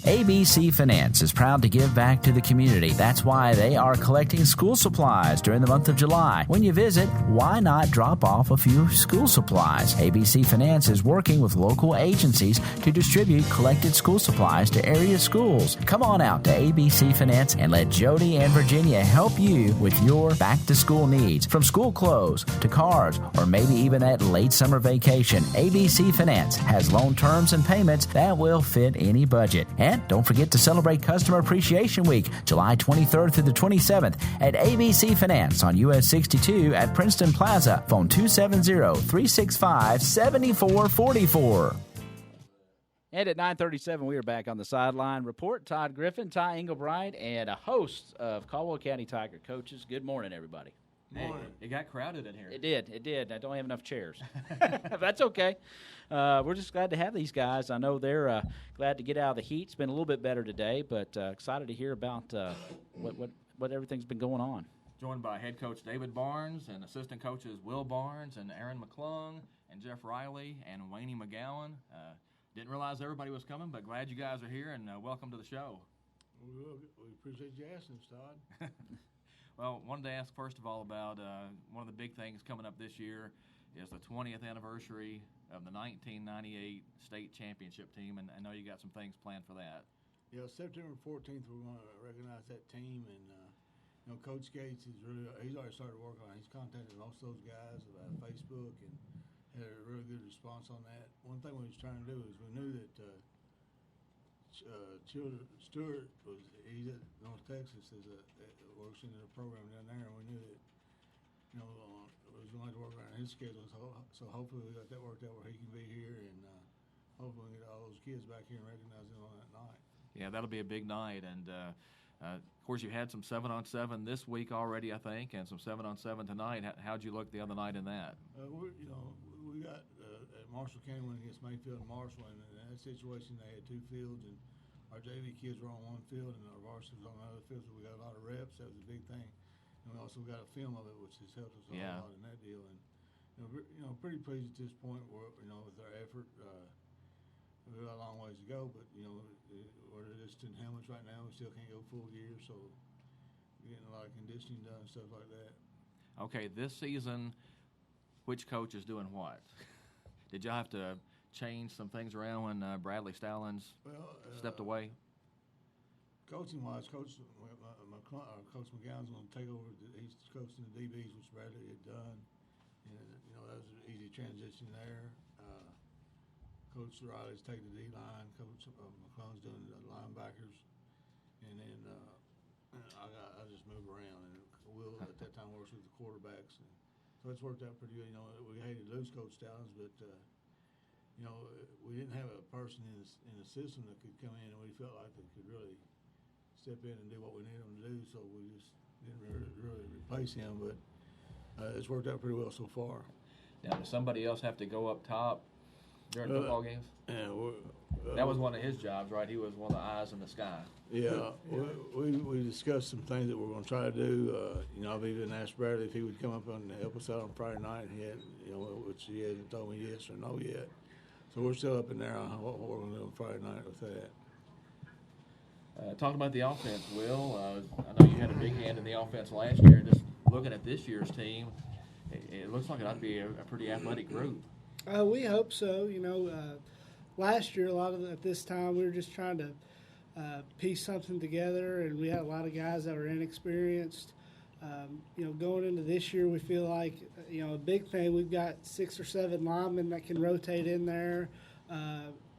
ABC Finance is proud to give back to the community. That's why they are collecting school supplies during the month of July. When you visit, why not drop off a few school supplies? ABC Finance is working with local agencies to distribute collected school supplies to area schools. Come on out to ABC Finance and let Jody and Virginia help you with your back-to-school needs. From school clothes to cars or maybe even that late summer vacation, ABC Finance has loan terms and payments that will fit any budget. And don't forget to celebrate Customer Appreciation Week, July 23rd through the 27th at ABC Finance on US 62 at Princeton Plaza. Phone 270-365-7444. And at 9:37, we are back on the Sideline Report. Todd Griffin, Ty Englebright, and a host of Caldwell County Tiger coaches. Good morning, everybody. Hey, it got crowded in here. It did. I don't have enough chairs. That's okay. We're just glad to have these guys. I know they're glad to get out of the heat. It's been a little bit better today, but excited to hear about what everything's been going on. Joined by head coach David Barnes and assistant coaches Will Barnes and Aaron McClung and Jeff Riley and Wayne McGowan. Didn't realize everybody was coming, but glad you guys are here, and welcome to the show. We appreciate you asking us, Todd. Well, wanted to ask first of all about one of the big things coming up this year is the 20th anniversary of the 1998 state championship team, and I know you got some things planned for that. Yeah, September 14th we're going to recognize that team, and Coach Gates he's already started working on it. He's contacted most of those guys about Facebook and had a really good response on that. One thing we was trying to do is we knew that Stewart he's at North Texas works in the program down there, and we knew that we was going to have to work around his schedule. So hopefully we got that worked out where he can be here, and hopefully we get all those kids back here and recognize them on that night. Yeah, that'll be a big night, and of course you had some 7-on-7 this week already, I think, and some 7-on-7 tonight. How'd you look the other night in that? We got at Marshall County went against Mayfield and Marshall, and in that situation they had two fields, and our JV kids were on one field and our varsity was on another field, so we got a lot of reps. That was a big thing. And we also got a film of it, which has helped us a lot in that deal. And pretty pleased at this point with our effort. we got a long ways to go, but we're just in helmets right now. We still can't go full gear, so we're getting a lot of conditioning done and stuff like that. Okay, this season, which coach is doing what? Did y'all have to change some things around when Bradley Stallings stepped away? Coaching-wise, Coach McGowan's going to take over. He's coaching the DBs, which Bradley had done. And, that was an easy transition there. Coach Riley's taking the D-line. Coach McClellan's doing the linebackers. And then I just move around. And Will, at that time, works with the quarterbacks. And so it's worked out pretty good. We hated to lose Coach Stallings, but, we didn't have a person in the system that could come in and we felt like they could really step in and do what we needed them to do, so we just didn't really replace him, but it's worked out pretty well so far. Now, does somebody else have to go up top during football games? Yeah, that was one of his jobs, right? He was one of the eyes in the sky. Yeah, we discussed some things that we're going to try to do. I've even asked Bradley if he would come up and help us out on Friday night. He hadn't, which he hasn't told me yes or no yet. So we're still up in there on what we're going to do on Friday night with that. Talking about the offense, Will, I know you had a big hand in the offense last year. Just looking at this year's team, it looks like it ought to be a pretty athletic group. We hope so. Last year, at this time, we were just trying to piece something together, and we had a lot of guys that were inexperienced. Going into this year, we feel like, a big thing, we've got 6 or 7 linemen that can rotate in there,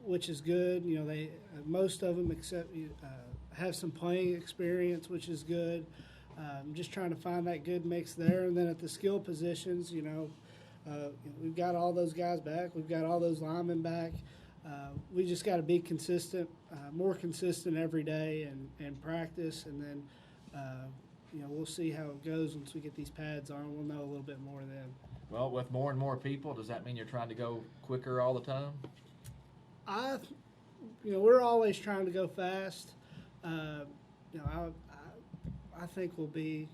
which is good. Most of them have some playing experience, which is good. Just trying to find that good mix there. And then at the skill positions, we've got all those guys back. We've got all those linemen back. We just got to be consistent, more consistent every day and practice. And then, we'll see how it goes once we get these pads on. We'll know a little bit more then. Well, with more and more people, does that mean you're trying to go quicker all the time? We're always trying to go fast. I think we'll be,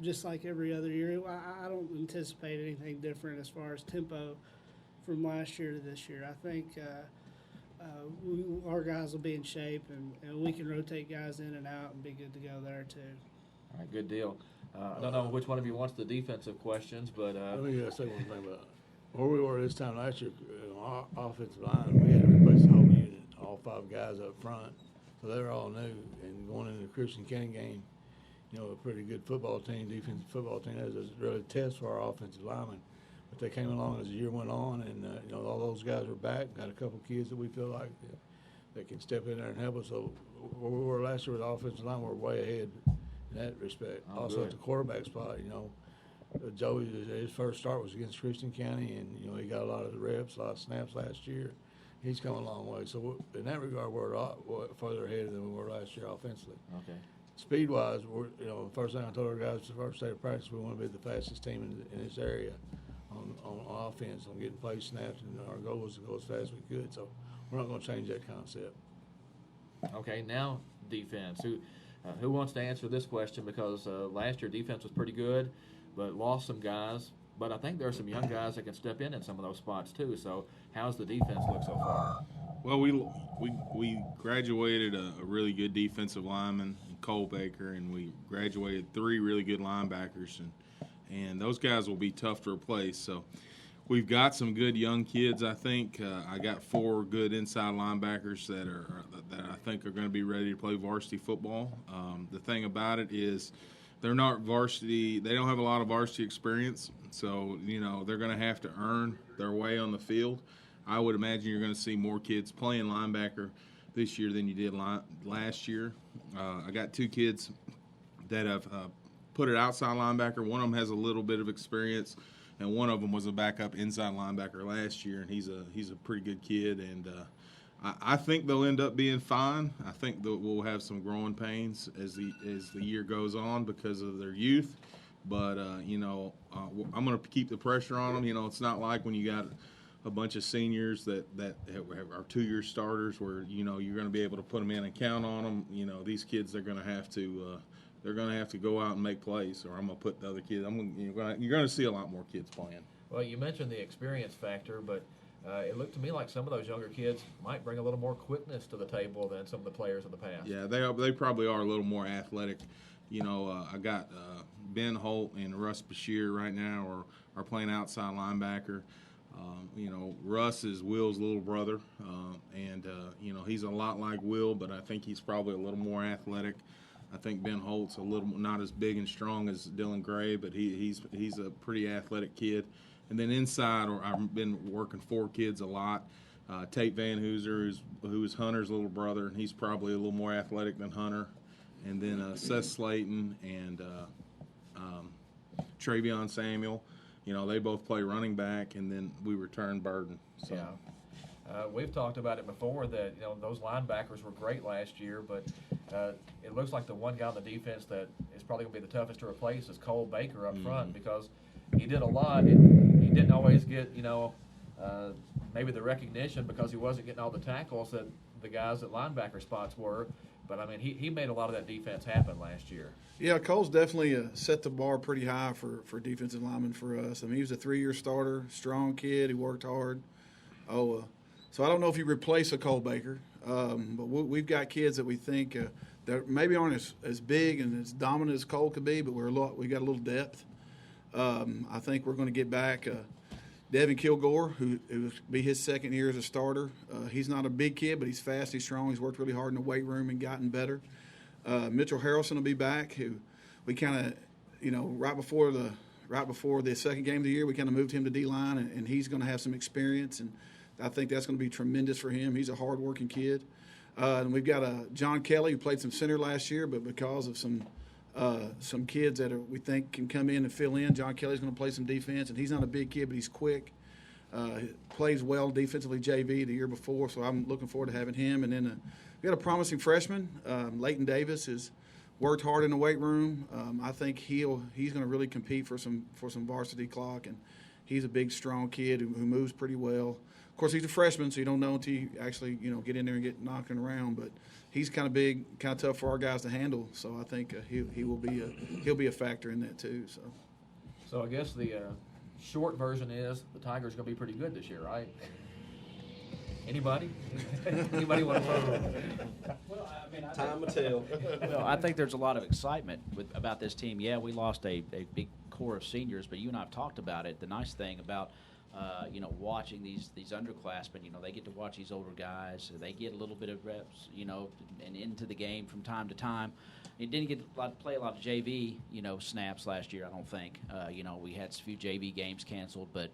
just like every other year. I don't anticipate anything different as far as tempo from last year to this year. I think our guys will be in shape, and we can rotate guys in and out and be good to go there too. All right, good deal. I don't know which one of you wants the defensive questions, but let me say one thing about where we were this time last year. Our offensive line, we had to replace the whole unit, all 5 guys up front. So they're all new, and going into the Christian County game, a pretty good football team, defensive football team. That was really a test for our offensive linemen. But they came along as the year went on, and all those guys were back. Got a couple kids that we feel like that can step in there and help us. So where we were last year with the offensive line, we're way ahead in that respect. Also good. At the quarterback spot, Joey, his first start was against Christian County, and he got a lot of the reps, a lot of snaps last year. He's come a long way. So in that regard, we're a lot further ahead than we were last year offensively. Okay. Speed-wise, the first thing I told our guys the first day of practice, we want to be the fastest team in this area on offense, on getting play snaps, and our goal was to go as fast as we could. So we're not going to change that concept. Okay, now defense. Who wants to answer this question? Because last year defense was pretty good, but lost some guys. But I think there are some young guys that can step in some of those spots too. So how's the defense look so far? Well, we graduated a really good defensive lineman, Cole Baker, and we graduated 3 really good linebackers, and those guys will be tough to replace. So we've got some good young kids. I think I got 4 good inside linebackers that I think are going to be ready to play varsity football. The thing about it is they're not varsity. They don't have a lot of varsity experience, so they're going to have to earn their way on the field. I would imagine you're going to see more kids playing linebacker this year than you did last year. I got 2 kids that have put it outside linebacker. One of them has a little bit of experience, and one of them was a backup inside linebacker last year, and he's a pretty good kid. And I think they'll end up being fine. I think that we'll have some growing pains as the year goes on because of their youth. But I'm going to keep the pressure on them. It's not like when you got a bunch of seniors that are 2-year starters where you're going to be able to put them in and count on them. These kids they're going to have to go out and make plays, or I'm going to put the other kids. You're going to see a lot more kids playing. Well, you mentioned the experience factor, but it looked to me like some of those younger kids might bring a little more quickness to the table than some of the players of the past. Yeah, they probably are a little more athletic. You know, I got Ben Holt and Russ Bashir right now are playing outside linebacker. You know, Russ is Will's little brother, and you know, he's a lot like Will, but I think he's probably a little more athletic. I think Ben Holt's a little not as big and strong as Dylan Gray, but he's a pretty athletic kid. And then inside, I've been working 4 kids a lot. Tate Van Hooser, who's Hunter's little brother, and he's probably a little more athletic than Hunter. And then Seth Slayton and Travion Samuel. You know, they both play running back, and then we return Burden. So. Yeah. We've talked about it before that, you know, those linebackers were great last year, but it looks like the one guy on the defense that is probably going to be the toughest to replace is Cole Baker up front, because he did a lot, and he didn't always get, you know, maybe the recognition because he wasn't getting all the tackles that the guys at linebacker spots were. But, I mean, he made a lot of that defense happen last year. Yeah, Cole's definitely set the bar pretty high for defensive linemen for us. I mean, he was a 3-year starter, strong kid. He worked hard. So I don't know if you replace a Cole Baker, but we've got kids that we think that maybe aren't as big and as dominant as Cole could be, but we got a little depth. I think we're going to get back Devin Kilgore, who will be his 2nd year as a starter. He's not a big kid, but he's fast, he's strong, he's worked really hard in the weight room and gotten better. Mitchell Harrelson will be back, who we kind of, you know, right before the 2nd game of the year, we kind of moved him to D-line, and he's going to have some experience, and I think that's going to be tremendous for him. He's a hard-working kid. And we've got John Kelly, who played some center last year, but because of some kids that we think can come in and fill in, John Kelly's going to play some defense, and he's not a big kid, but he's quick. Plays well defensively JV the year before, so I'm looking forward to having him. And then we got a promising freshman, Leighton Davis, has worked hard in the weight room. I think he's going to really compete for some varsity clock, and he's a big, strong kid who moves pretty well. Of course, he's a freshman, so you don't know until you actually, you know, get in there and get knocking around. But he's kind of big, kind of tough for our guys to handle. So I think he'll be a factor in that too. So I guess the short version is the Tigers going to be pretty good this year, right? Anybody? Anybody want to? Well, I mean, time will tell. Well, I think there's a lot of excitement about this team. Yeah, we lost a big core of seniors, but you and I have talked about it. The nice thing about you know, watching these underclassmen, you know, they get to watch these older guys. They get a little bit of reps, you know, and into the game from time to time. It didn't get to play a lot of JV, you know, snaps last year, I don't think. You know, we had a few JV games canceled, but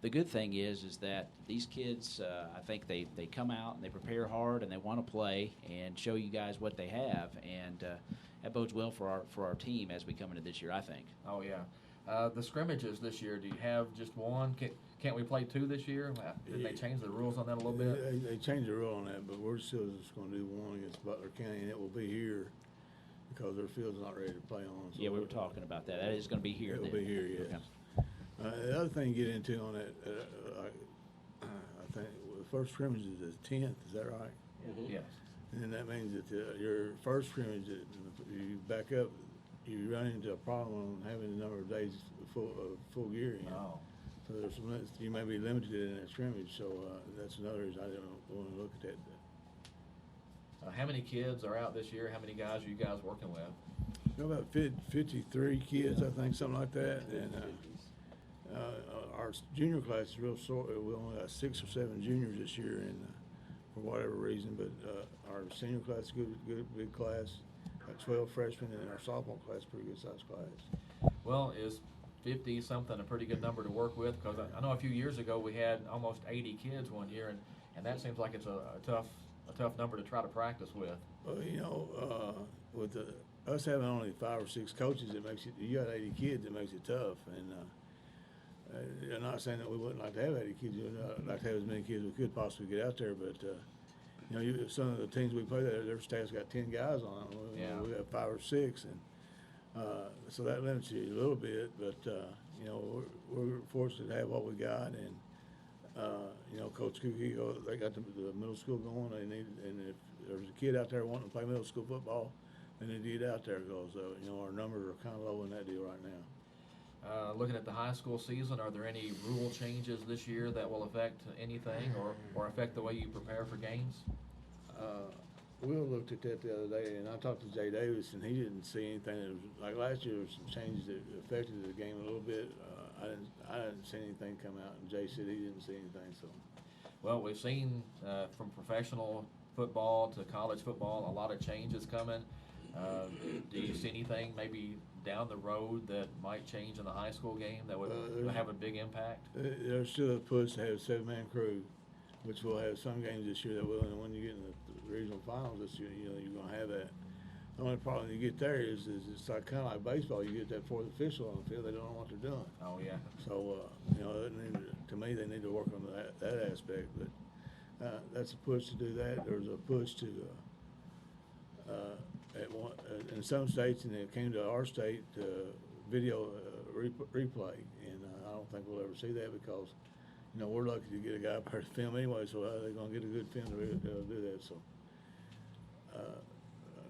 the good thing is that these kids, I think they come out and they prepare hard and they want to play and show you guys what they have, and that bodes well for our team as we come into this year, I think. Oh yeah, the scrimmages this year. Do you have just one? Can't we play 2 this year? Did they change the rules on that a little bit? They changed the rule on that, but we're still just going to do one against Butler County, and it will be here because their field's not ready to play on. So yeah, we were talking about that. That is going to be here. It will be here, yes. Okay. The other thing you get into on that, I think the first scrimmage is the 10th. Is that right? Mm-hmm. Yes. And that means that your first scrimmage, you back up, you run into a problem on having the number of days full gear in. Oh. So you may be limited in that scrimmage. So that's another reason I don't want to look at that. How many kids are out this year? How many guys are you guys working with? About 53 kids, I think, something like that. And our junior class is real short. We only got 6 or 7 juniors this year, and for whatever reason. But our senior class is good, big class. Got 12 freshmen, and our sophomore class is a pretty good sized class. Well, is 50-something a pretty good number to work with? Because I know a few years ago we had almost 80 kids one year, and that seems like it's a tough number to try to practice with. Well, you know, with us having only 5 or 6 coaches, it makes it. You got 80 kids, it makes it tough. And I'm not saying that we wouldn't like to have 80 kids. We'd like to have as many kids as we could possibly get out there, but you know, some of the teams we play, their staff's got 10 guys on them. Yeah. We have 5 or 6, and so that limits you a little bit. But you know, we're fortunate to have what we got, and you know, Coach Cookie, they got the middle school going. And if there's a kid out there wanting to play middle school football, then they get out there because you know, our numbers are kind of low in that deal right now. Looking at the high school season, are there any rule changes this year that will affect anything or affect the way you prepare for games? Will looked at that the other day, and I talked to Jay Davis, and he didn't see anything that was like last year. There was some changes that affected the game a little bit. I didn't see anything come out, and Jay said he didn't see anything. So, well, we've seen from professional football to college football a lot of changes coming. Do you see anything maybe down the road that might change in the high school game that would have a big impact? There's still a push to have a 7-man crew, which we'll have some games this year that will, and when you get in the regional finals this year, you're going to have that. The only problem you get there is it's like kind of like baseball. You get that fourth official on the field, they don't know what they're doing. Oh yeah. So to me, they need to work on that aspect. But that's a push to do that. There's a push to in some states, and it came to our state, video replay, and I don't think we'll ever see that because we're lucky to get a guy up there to film anyway. So they're going to get a good film to do that. So.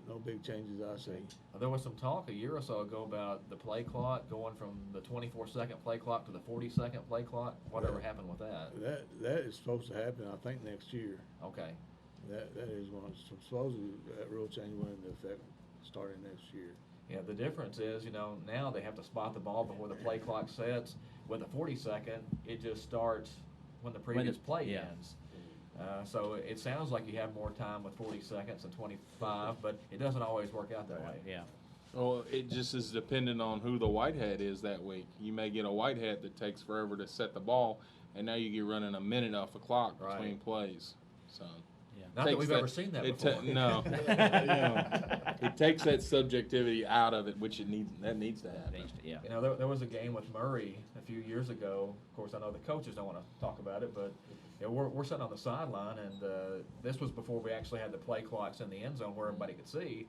No big changes I see. There was some talk a year or so ago about the play clock going from the 24-second play clock to the 40-second play clock. Whatever happened with that? That is supposed to happen, I think, next year. Okay. That is one. Supposedly that rule change went into effect starting next year. Yeah, the difference is, now they have to spot the ball before the play clock sets. With a 40-second, it just starts when the previous play ends. So it sounds like you have more time with 40 seconds than 25, but it doesn't always work out that way. Yeah. Well, it just is dependent on who the white hat is that week. You may get a white hat that takes forever to set the ball, and now you get running a minute off a clock between plays. So not that we've ever seen that before. No. It takes that subjectivity out of it, which that needs to happen. There was a game with Murray a few years ago. Of course, I know the coaches don't want to talk about it, but we're sitting on the sideline, and this was before we actually had the play clocks in the end zone where everybody could see.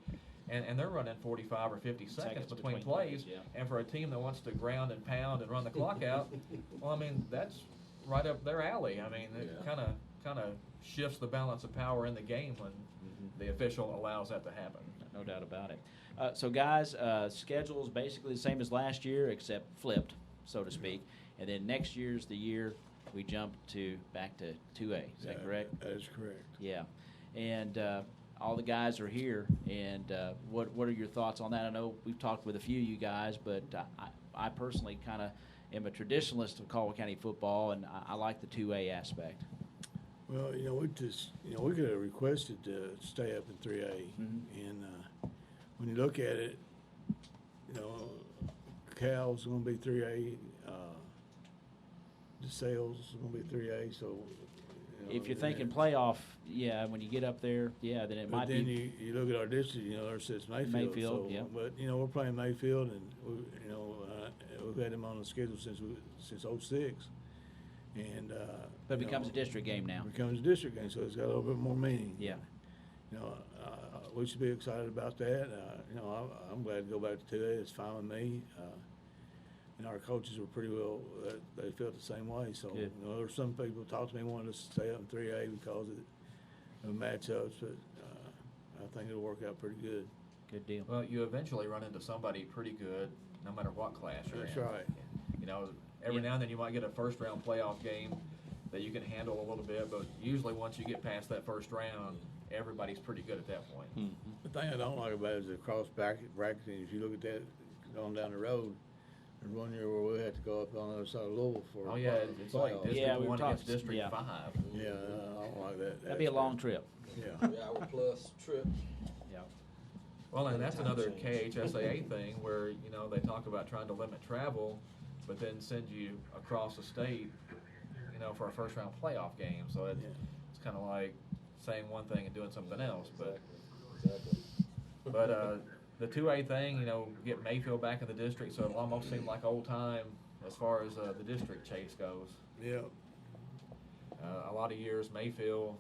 And they're running 45 or 50 seconds between plays. And for a team that wants to ground and pound and run the clock out, well, I mean, that's right up their alley. I mean, it kind of shifts the balance of power in the game when the official allows that to happen. No doubt about it. So, guys, schedule is basically the same as last year except flipped, so to speak. And then next year's the year we jump back to 2A. Is that correct? That is correct. Yeah. And all the guys are here. And what are your thoughts on that? I know we've talked with a few of you guys, but I personally kind of am a traditionalist of Caldwell County football, and I like the 2A aspect. Well, we could have requested to stay up in 3A, and when you look at it, Cal's going to be 3A, DeSales is going to be 3A. So, if you're thinking playoff, when you get up there, then it might be. Then you look at our district, there sits Mayfield. So, but we're playing Mayfield, and we've had them on the schedule since 06. And but it becomes a district game now. It becomes a district game, so it's got a little bit more meaning. Yeah. We should be excited about that. I'm glad to go back to 2A. It's fine with me. And our coaches were pretty well. They felt the same way. So there's some people talk to me wanting us to stay up in 3A because of matchups, but I think it'll work out pretty good. Good deal. Well, you eventually run into somebody pretty good, no matter what class you're in. That's right. Every now and then you might get a first-round playoff game that you can handle a little bit, but usually once you get past that first round, everybody's pretty good at that point. The thing I don't like about it is the cross bracketing. If you look at that going down the road, there's one year where we had to go up on the other side of Louisville for it's like District 1 against District 5. Yeah, I don't like that. That'd be a long trip. Yeah. 3-hour-plus trip. Yeah. Well, and that's another KHSAA thing where, they talk about trying to limit travel, but then send you across the state, for a first-round playoff game. So it's kind of like saying one thing and doing something else. But the 2A thing, get Mayfield back in the district, so it'll almost seem like old time as far as the district chase goes. Yeah. A lot of years Mayfield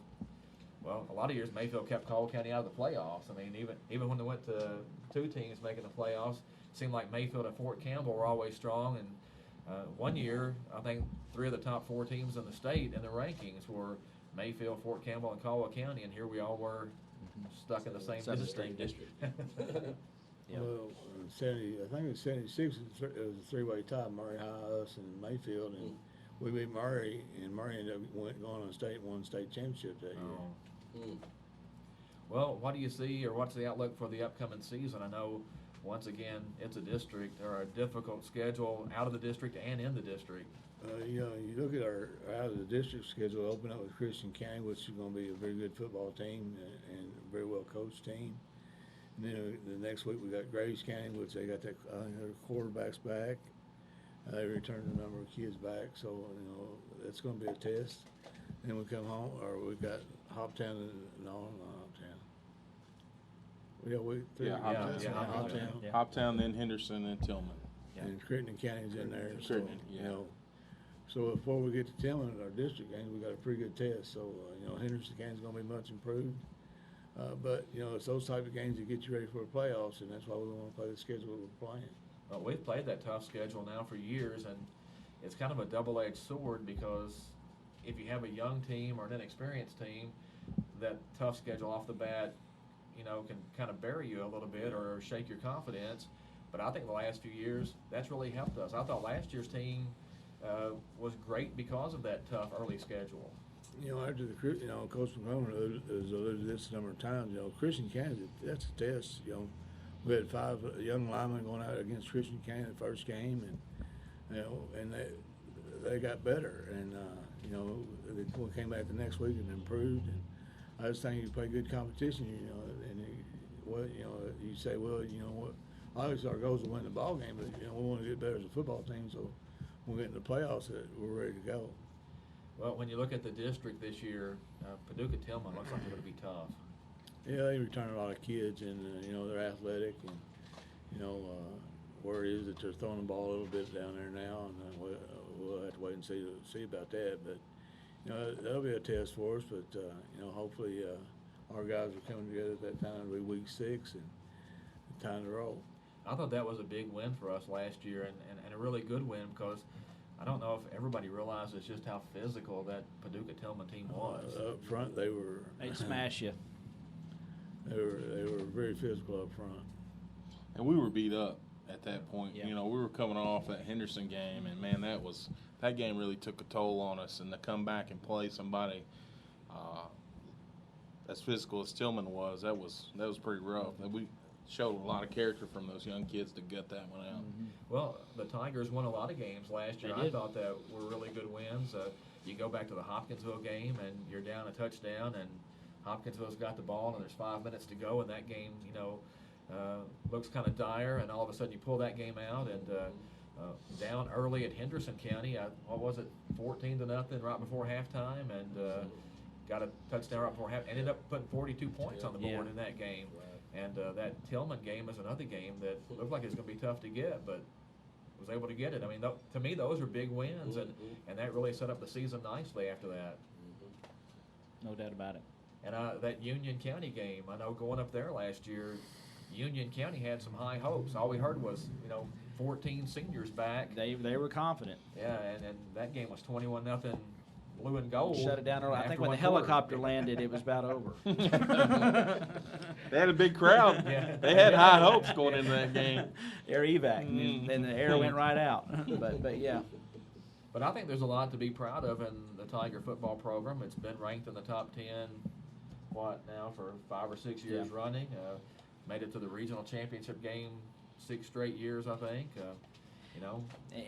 kept Caldwell County out of the playoffs. I mean, even when they went to 2 teams making the playoffs, it seemed like Mayfield and Fort Campbell were always strong. And one year, I think 3 of the top 4 teams in the state in the rankings were Mayfield, Fort Campbell, and Caldwell County, and here we all were stuck in the same district. Yeah. Well, 70, I think it was 76. It was a three-way tie: Murray High, us, and Mayfield, and we beat Murray, and Murray ended up going on won state championship that year. Well, what do you see, or what's the outlook for the upcoming season? I know, once again, it's a district or a difficult schedule out of the district and in the district. You look at our out of the district schedule, open up with Christian County, which is going to be a very good football team and a very well coached team. And then the next week we got Graves County, which they got their quarterbacks back. They returned a number of kids back, so that's going to be a test. Then we come home, or we got Hoptown not Hoptown. Hoptown. Hoptown, then Henderson, then Tillman. Yeah. And Crittenden County's in there. Crittenden, So before we get to Tillman, our district games, we got a pretty good test. So Henderson County's going to be much improved. But it's those type of games that get you ready for the playoffs, and that's why we want to play the schedule we're playing. Well, we've played that tough schedule now for years, and it's kind of a double-edged sword because if you have a young team or an inexperienced team, that tough schedule off the bat, can kind of bury you a little bit or shake your confidence. But I think the last few years, that's really helped us. I thought last year's team was great because of that tough early schedule. After Coach McCollum has alluded to this a number of times. Christian County, that's a test. We had 5 young linemen going out against Christian County the first game, and they got better. And we came back the next week and improved. And I just think you play good competition. You say, well, what? Obviously, our goal is to win the ball game, but we want to get better as a football team. So when we get in the playoffs, we're ready to go. Well, when you look at the district this year, Paducah Tillman looks like they're going to be tough. Yeah, they return a lot of kids, and they're athletic, and word is that they're throwing the ball a little bit down there now, and we'll have to wait and see about that. But that'll be a test for us. But hopefully our guys are coming together at that time. It'll be week 6 and time to roll. I thought that was a big win for us last year, and a really good win because I don't know if everybody realizes just how physical that Paducah Tillman team was. Up front, they'd smash you. They were very physical up front. And we were beat up at that point. Yeah. We were coming off that Henderson game, and man, that game really took a toll on us. And to come back and play somebody as physical as Tillman was, that was pretty rough. And we showed a lot of character from those young kids to gut that one out. Mm-hmm. Well, the Tigers won a lot of games last year. I thought that were really good wins. You go back to the Hopkinsville game, and you're down a touchdown, and Hopkinsville's got the ball, and there's 5 minutes to go, and that game, looks kind of dire, and all of a sudden you pull that game out, and down early at Henderson County, 14-0 right before halftime, and got a touchdown right before half. Ended up putting 42 points on the board in that game. And that Tillman game is another game that looked like it's going to be tough to get, but was able to get it. I mean, to me, those are big wins, and that really set up the season nicely after that. No doubt about it. And that Union County game, I know going up there last year, Union County had some high hopes. All we heard was, 14 seniors back. They were confident. Yeah, and that game was 21-0. Blue and gold. Shut it down early. I think when the helicopter landed, it was about over. They had a big crowd. Yeah. They had high hopes going into that game. Air evac, and then the air went right out. But yeah. But I think there's a lot to be proud of in the Tiger football program. It's been ranked in the top 10, now for 5 or 6 years running. Made it to the regional championship game 6 straight years, I think.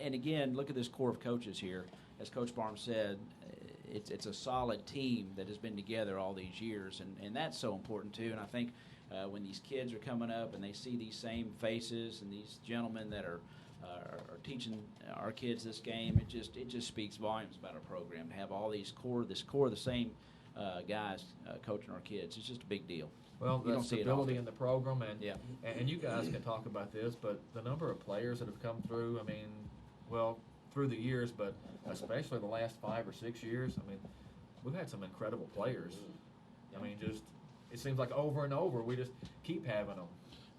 And again, look at this core of coaches here. As Coach Barnes said, it's a solid team that has been together all these years, and that's so important too. And I think when these kids are coming up and they see these same faces and these gentlemen that are teaching our kids this game, it just speaks volumes about our program. To have all this core of the same guys coaching our kids, it's just a big deal. Well, you the don't see it stability often. in the program, and you guys can talk about this, but the number of players that have come through, through the years, but especially the last 5 or 6 years, we've had some incredible players. It seems like over and over, we just keep having them.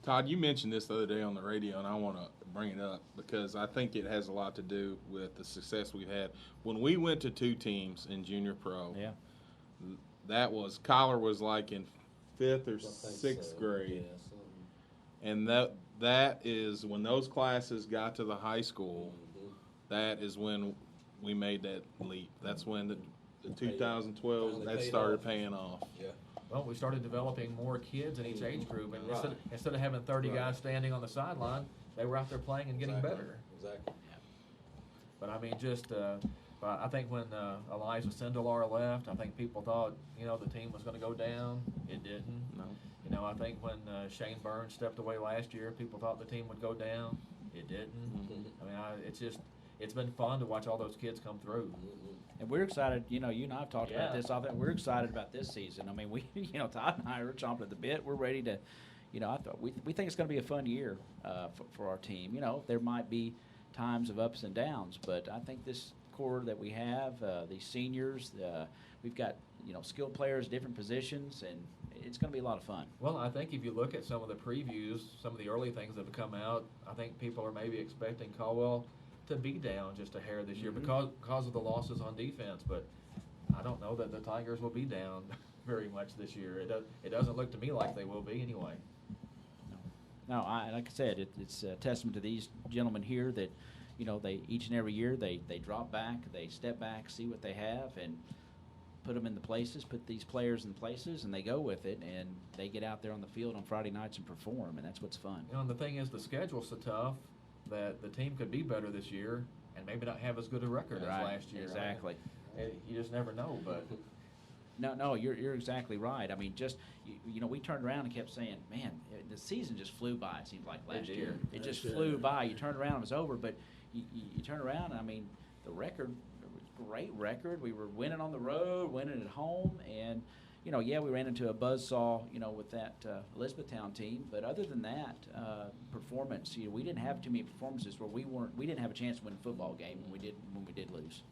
Todd, you mentioned this the other day on the radio, and I want to bring it up because I think it has a lot to do with the success we've had. When we went to 2 teams in junior pro, that was Kyler was like in 5th or 6th grade, and that is when those classes got to the high school. That is when we made that leap. That's when the 2012 that started paying off. Yeah. Well, we started developing more kids in each age group, and instead of having 30 guys standing on the sideline, they were out there playing and getting better. Exactly. But I mean, I think when Eliza Sindelar left, I think people thought, the team was going to go down. It didn't. No. I think when Shane Burns stepped away last year, people thought the team would go down. It didn't. I mean, it's been fun to watch all those kids come through. And we're excited. You and I have talked about this. I think we're excited about this season. I mean, we, Todd and I are chomping at the bit. We're ready to, I thought we think it's going to be a fun year for our team. There might be times of ups and downs, but I think this core that we have, these seniors, we've got skilled players, different positions, and it's going to be a lot of fun. Well, I think if you look at some of the previews, some of the early things that have come out, I think people are maybe expecting Caldwell to be down just a hair this year because of the losses on defense. But I don't know that the Tigers will be down very much this year. It doesn't look to me like they will be anyway. No, like I said, it's a testament to these gentlemen here that, they each and every year they drop back, they step back, see what they have, and put them in the places, put these players in places, and they go with it, and they get out there on the field on Friday nights and perform, and that's what's fun. And the thing is, the schedule's so tough that the team could be better this year and maybe not have as good a record as last year. Exactly. You just never know, but. No, you're exactly right. I mean, just we turned around and kept saying, "Man, the season just flew by." It seemed like last year. It just flew by. You turned around, it was over. But you turn around, and I mean, the record was a great record. We were winning on the road, winning at home, and we ran into a buzzsaw, with that Elizabethtown team. But other than that, performance, we didn't have too many performances where we didn't have a chance to win a football game when we did lose.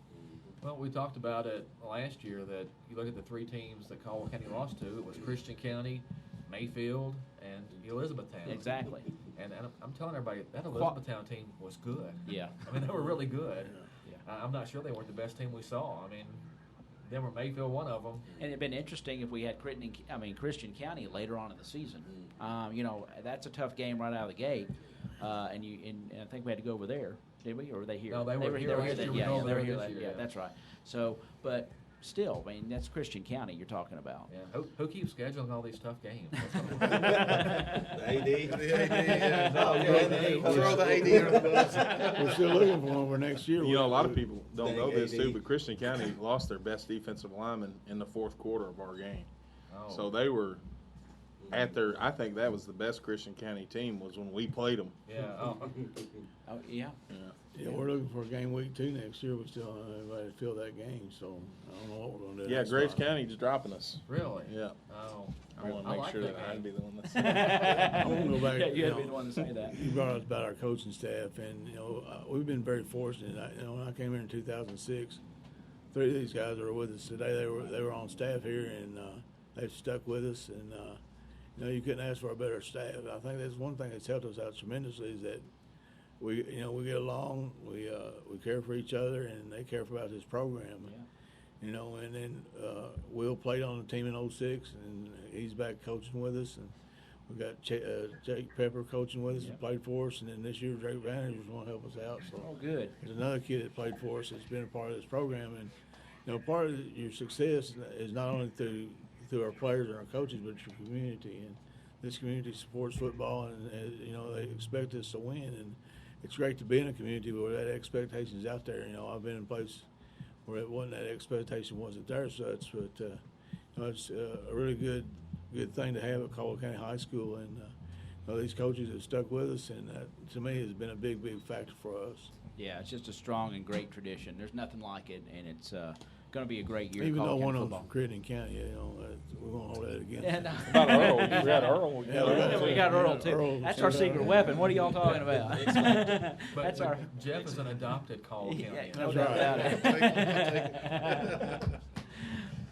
Well, we talked about it last year that you look at the three teams that Caldwell County lost to. It was Christian County, Mayfield, and Elizabethtown. Exactly. And I'm telling everybody, that Elizabethtown team was good. Yeah. I mean, they were really good. Yeah. I'm not sure they weren't the best team we saw. I mean, them or Mayfield, one of them. And it'd been interesting if we had Christian County later on in the season. That's a tough game right out of the gate. And I think we had to go over there. Did we, or were they here? No, they were here. They were here. Yeah, that's right. So, but still, I mean, that's Christian County you're talking about. Yeah. Who keeps scheduling all these tough games? The AD. Throw the AD under the bus. We're still looking for one for next year. A lot of people don't know this too, but Christian County lost their best defensive lineman in the fourth quarter of our game. Oh. So they were I think that was the best Christian County team was when we played them. Yeah. Oh. Oh, yeah. Yeah, we're looking for game week 2 next year. We still don't have anybody to fill that game, so I don't know what we're going to do. Yeah, Graves County's dropping us. Really? Yeah. Oh. I want to make sure that I'd be the one that's. I want to go back. Yeah, you had to be the one to say that. You brought up about our coaching staff, and we've been very fortunate. When I came here in 2006, 3 of these guys are with us today. They were on staff here, and they've stuck with us. And you couldn't ask for a better staff. I think that's one thing that's helped us out tremendously is that we get along, we care for each other, and they care about this program. Yeah. And then Will played on the team in 06, and he's back coaching with us, and we got Jake Pepper coaching with us and played for us, and then this year Drake Vantage was going to help us out. So good. There's another kid that played for us that's been a part of this program, and part of your success is not only through our players and our coaches, but your community, and this community supports football, and they expect us to win, and it's great to be in a community where that expectation is out there. I've been in a place where that expectation wasn't there, so it's a really good thing to have at Caldwell County High School, and these coaches have stuck with us, and that to me has been a big factor for us. Yeah, it's just a strong and great tradition. There's nothing like it, and it's going to be a great year. Even though one of them from Crittenden County, we're going to hold that again. Yeah, no. About Earl, we got Earl. We got Earl too. That's our secret weapon. What are y'all talking about? But Jeff is an adopted Caldwell County. No doubt about it.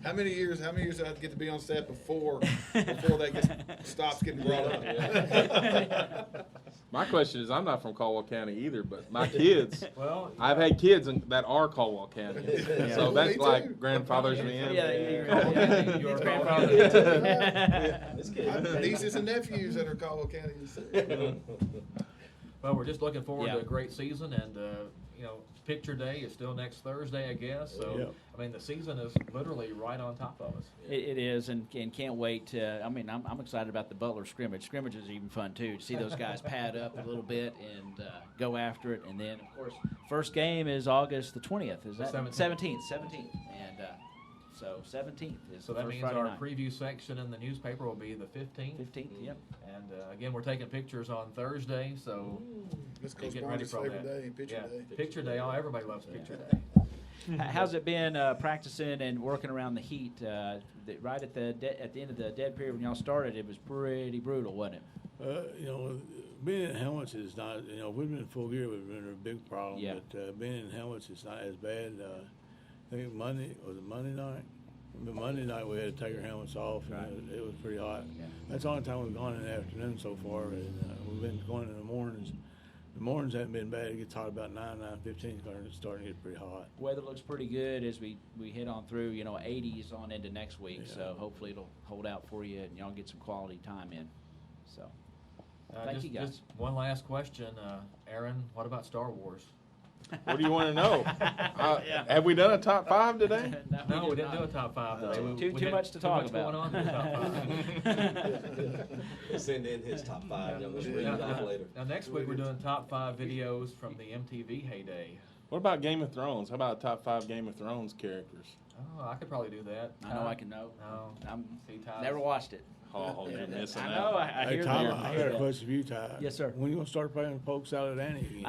How many years do I have to get to be on staff before that stops getting brought up? My question is, I'm not from Caldwell County either, but my kids, Well, I've had kids that are Caldwell County. So that's like grandfathers me in. Your grandfather. Nieces and nephews that are Caldwell County. Well, we're just looking forward Yeah. to a great season, and picture day is still next Thursday, I guess. So, Yep. I mean, the season is literally right on top of us. It is, and can't wait to. I mean, I'm excited about the Butler scrimmage. Scrimmage is even fun too. To see those guys pad up a little bit and go after it, and then of course, first game is August the 20th. Is that 17th? 17th, and so 17th is So the that first means Friday our night. preview section in the newspaper will be the 15th. 15th, yep. And again, we're taking pictures on Thursday, so Let's go get ready sponsor for Flavor that. Day, Picture Day. Picture day. Oh, everybody loves picture day. How's it been practicing and working around the heat? Right at the end of the dead period when y'all started, it was pretty brutal, wasn't it? Being in helmets is not, if we'd been full gear, it would have been a big problem. Yeah. But being in helmets is not as bad. I think Monday night? But Monday night we had to take our helmets off, and it was pretty hot. Yeah. That's the only time we've gone in the afternoon so far, and we've been going in the mornings. The mornings haven't been bad. It gets hot about 9:15. It's starting to get pretty hot. Weather looks pretty good as we hit on through, 80s on into next week. Yeah. So hopefully it'll hold out for you and y'all get some quality time in. So thank you guys. Just one last question, Aaron. What about Star Wars? What do you want to know? Have we done a top 5 today? No, we didn't do a top 5 today. Too much to talk about. Going on in the top 5. Send in his top 5. Then we'll read it off later. Now next week we're doing top 5 videos from the MTV heyday. What about Game of Thrones? How about top 5 Game of Thrones characters? Oh, I could probably do that. I know I can know. No, I'm see, Ty. never watched it. Oh, you're missing I out. know. I Hey, hear Tom, that. I hear got a that. question for you, Ty. Yes, sir. When you gonna start playing Polk Salad Annie again?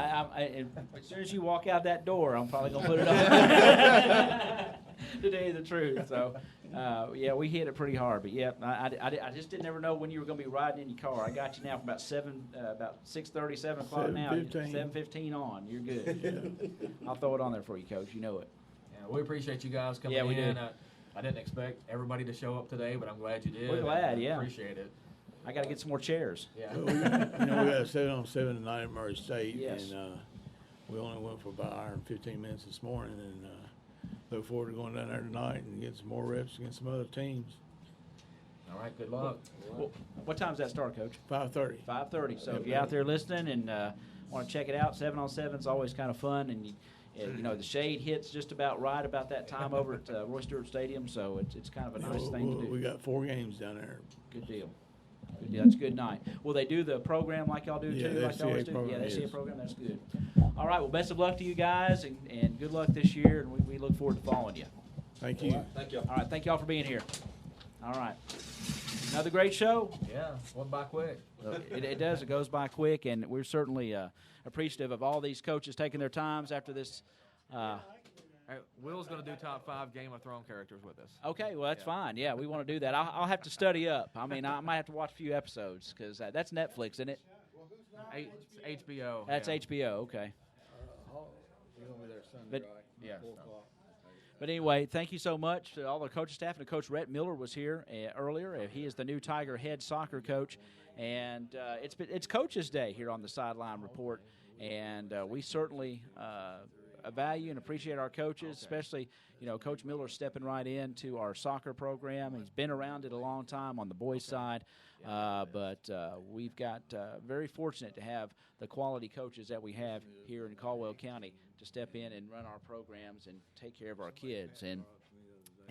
As soon as you walk out that door, I'm probably gonna put it on. To tell you the truth, so we hit it pretty hard. But I just didn't ever know when you were gonna be riding in your car. I got you now for about 6:30, 7 o'clock now. 7:15. 7:15 on. You're good. I'll throw it on there for you, Coach. You know it. Yeah, we appreciate you guys coming Yeah, we in. do. I didn't expect everybody to show up today, but I'm glad you did. We're glad, yeah. Appreciate it. I got to get some more chairs. Yeah. We got a 7-on-7 tonight at Murray State, Yes. and we only went for about an hour and 15 minutes this morning, and look forward to going down there tonight and getting some more reps against some other teams. All right, good luck. Well, what time's that start, Coach? 5:30. 5:30. So if you're out there listening and want to check it out, 7-on-7 is always kind of fun, and the shade hits just about right about that time over at Roy Stewart Stadium, so it's kind of a nice thing to do. We got 4 games down there. Good deal. Good deal. That's a good night. Will they do the program like y'all do Yeah, too? the Like they always SCA do? program, Yeah, they see a yes. program. That's good. All right. Well, best of luck to you guys, and good luck this year, and we look forward to following you. Thank you. Thank you. All right. Thank y'all for being here. All right. Another great show. Yeah, went by quick. It does. It goes by quick, and we're certainly appreciative of all these coaches taking their times after this. Hey, Will's going to do top 5 Game of Thrones characters with us. Okay, well, that's fine. Yeah, we want to do that. I'll have to study up. I mean, I might have to watch a few episodes because that's Netflix, isn't it? HBO. That's yeah. HBO. Okay. But, Yeah. but anyway, thank you so much to all the coaching staff. And Coach Rhett Miller was here earlier. He is the new Tiger head soccer coach. And it's Coaches Day here on the Sideline Report. And we certainly value and appreciate our coaches, especially, Coach Miller stepping right into our soccer program. He's been around it a long time on the boys' side, but we've got very fortunate to have the quality coaches that we have here in Caldwell County to step in and run our programs and take care of our kids. And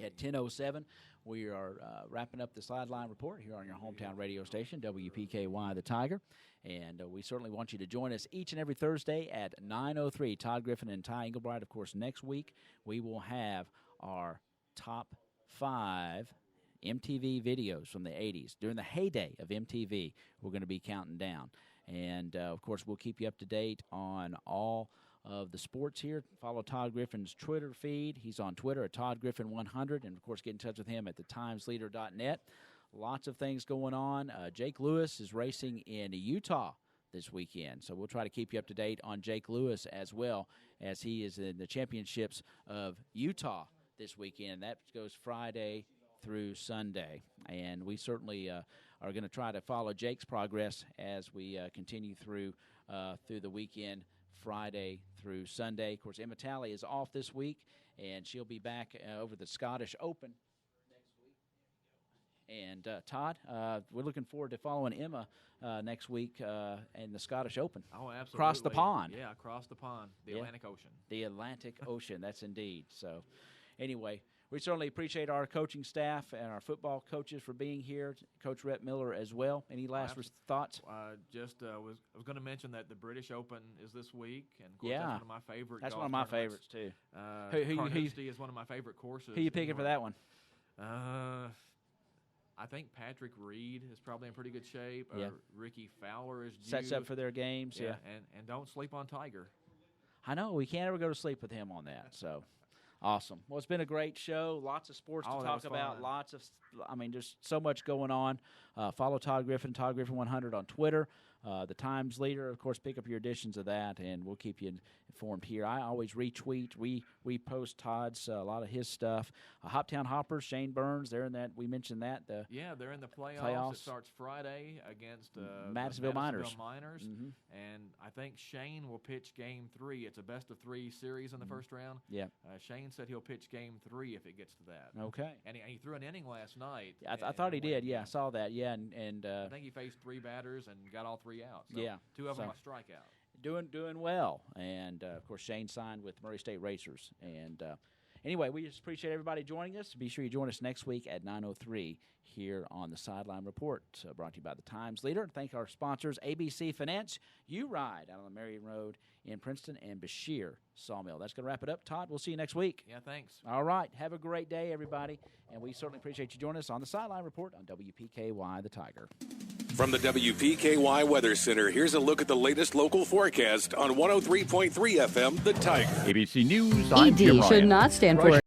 at 10:07, we are wrapping up the Sideline Report here on your hometown radio station, WPKY The Tiger. And we certainly want you to join us each and every Thursday at 9:03. Todd Griffin and Ty Engelbright. Of course, next week we will have our top 5 MTV videos from the 80s. During the heyday of MTV, we're going to be counting down. And, of course, we'll keep you up to date on all of the sports here. Follow Todd Griffin's Twitter feed. He's on Twitter at ToddGriffin100. And, of course, get in touch with him at thetimesleader.net. Lots of things going on. Jake Lewis is racing in Utah this weekend, so we'll try to keep you up to date on Jake Lewis as well, as he is in the championships of Utah this weekend. That goes Friday through Sunday, and we certainly are going to try to follow Jake's progress as we continue through the weekend, Friday through Sunday. Of course, Emma Talley is off this week, and she'll be back over the Scottish Open next week. And Todd, we're looking forward to following Emma next week in the Scottish Open. Oh, absolutely. Across the pond. Yeah, across the pond, the Atlantic Ocean. The Atlantic Ocean, that's indeed. So, anyway, we certainly appreciate our coaching staff and our football coaches for being here. Coach Rhett Miller as well. Any last thoughts? I was going to mention that the British Open is this week, and of course, yeah, that's one of my favorite. That's one of my favorites too. Carnoustie is one of my favorite courses. Who you picking for that one? I think Patrick Reed is probably in pretty good shape. Yeah. Ricky Fowler is due. Sets up for their games. Yeah. And don't sleep on Tiger. I know. We can't ever go to sleep with him on that. So, awesome. Well, it's been a great show. Lots of sports to talk about. There's so much going on. Follow Todd Griffin, Todd Griffin 100 on Twitter. The Times Leader, of course, pick up your editions of that, and we'll keep you informed here. I always retweet, repost Todd's, a lot of his stuff. Hoptown Hoppers, Shane Burns, they're in that. We mentioned that. They're in the playoffs. It starts Friday against Madisonville Miners. Mm-hmm. And I think Shane will pitch Game 3. It's a best-of-3 series in the first round. Yeah. Shane said he'll pitch Game 3 if it gets to that. Okay. And he threw an inning last night. I thought he did. Yeah, I saw that. Yeah, and I think he faced 3 batters and got all 3 out. So yeah. 2 of them a strikeout. Doing well. And, of course, Shane signed with Murray State Racers. And anyway, we just appreciate everybody joining us. Be sure you join us next week at 9:03 here on the Sideline Report, brought to you by the Times Leader. Thank our sponsors, ABC Finance, You Ride out on the Marion Road in Princeton, and Bashir Sawmill. That's going to wrap it up. Todd, we'll see you next week. Yeah, thanks. All right. Have a great day, everybody. And we certainly appreciate you joining us on the Sideline Report on WPKY The Tiger. From the WPKY Weather Center, here's a look at the latest local forecast on 103.3 FM, The Tiger. ABC News, I'm Jim ED should Ryan. not stand for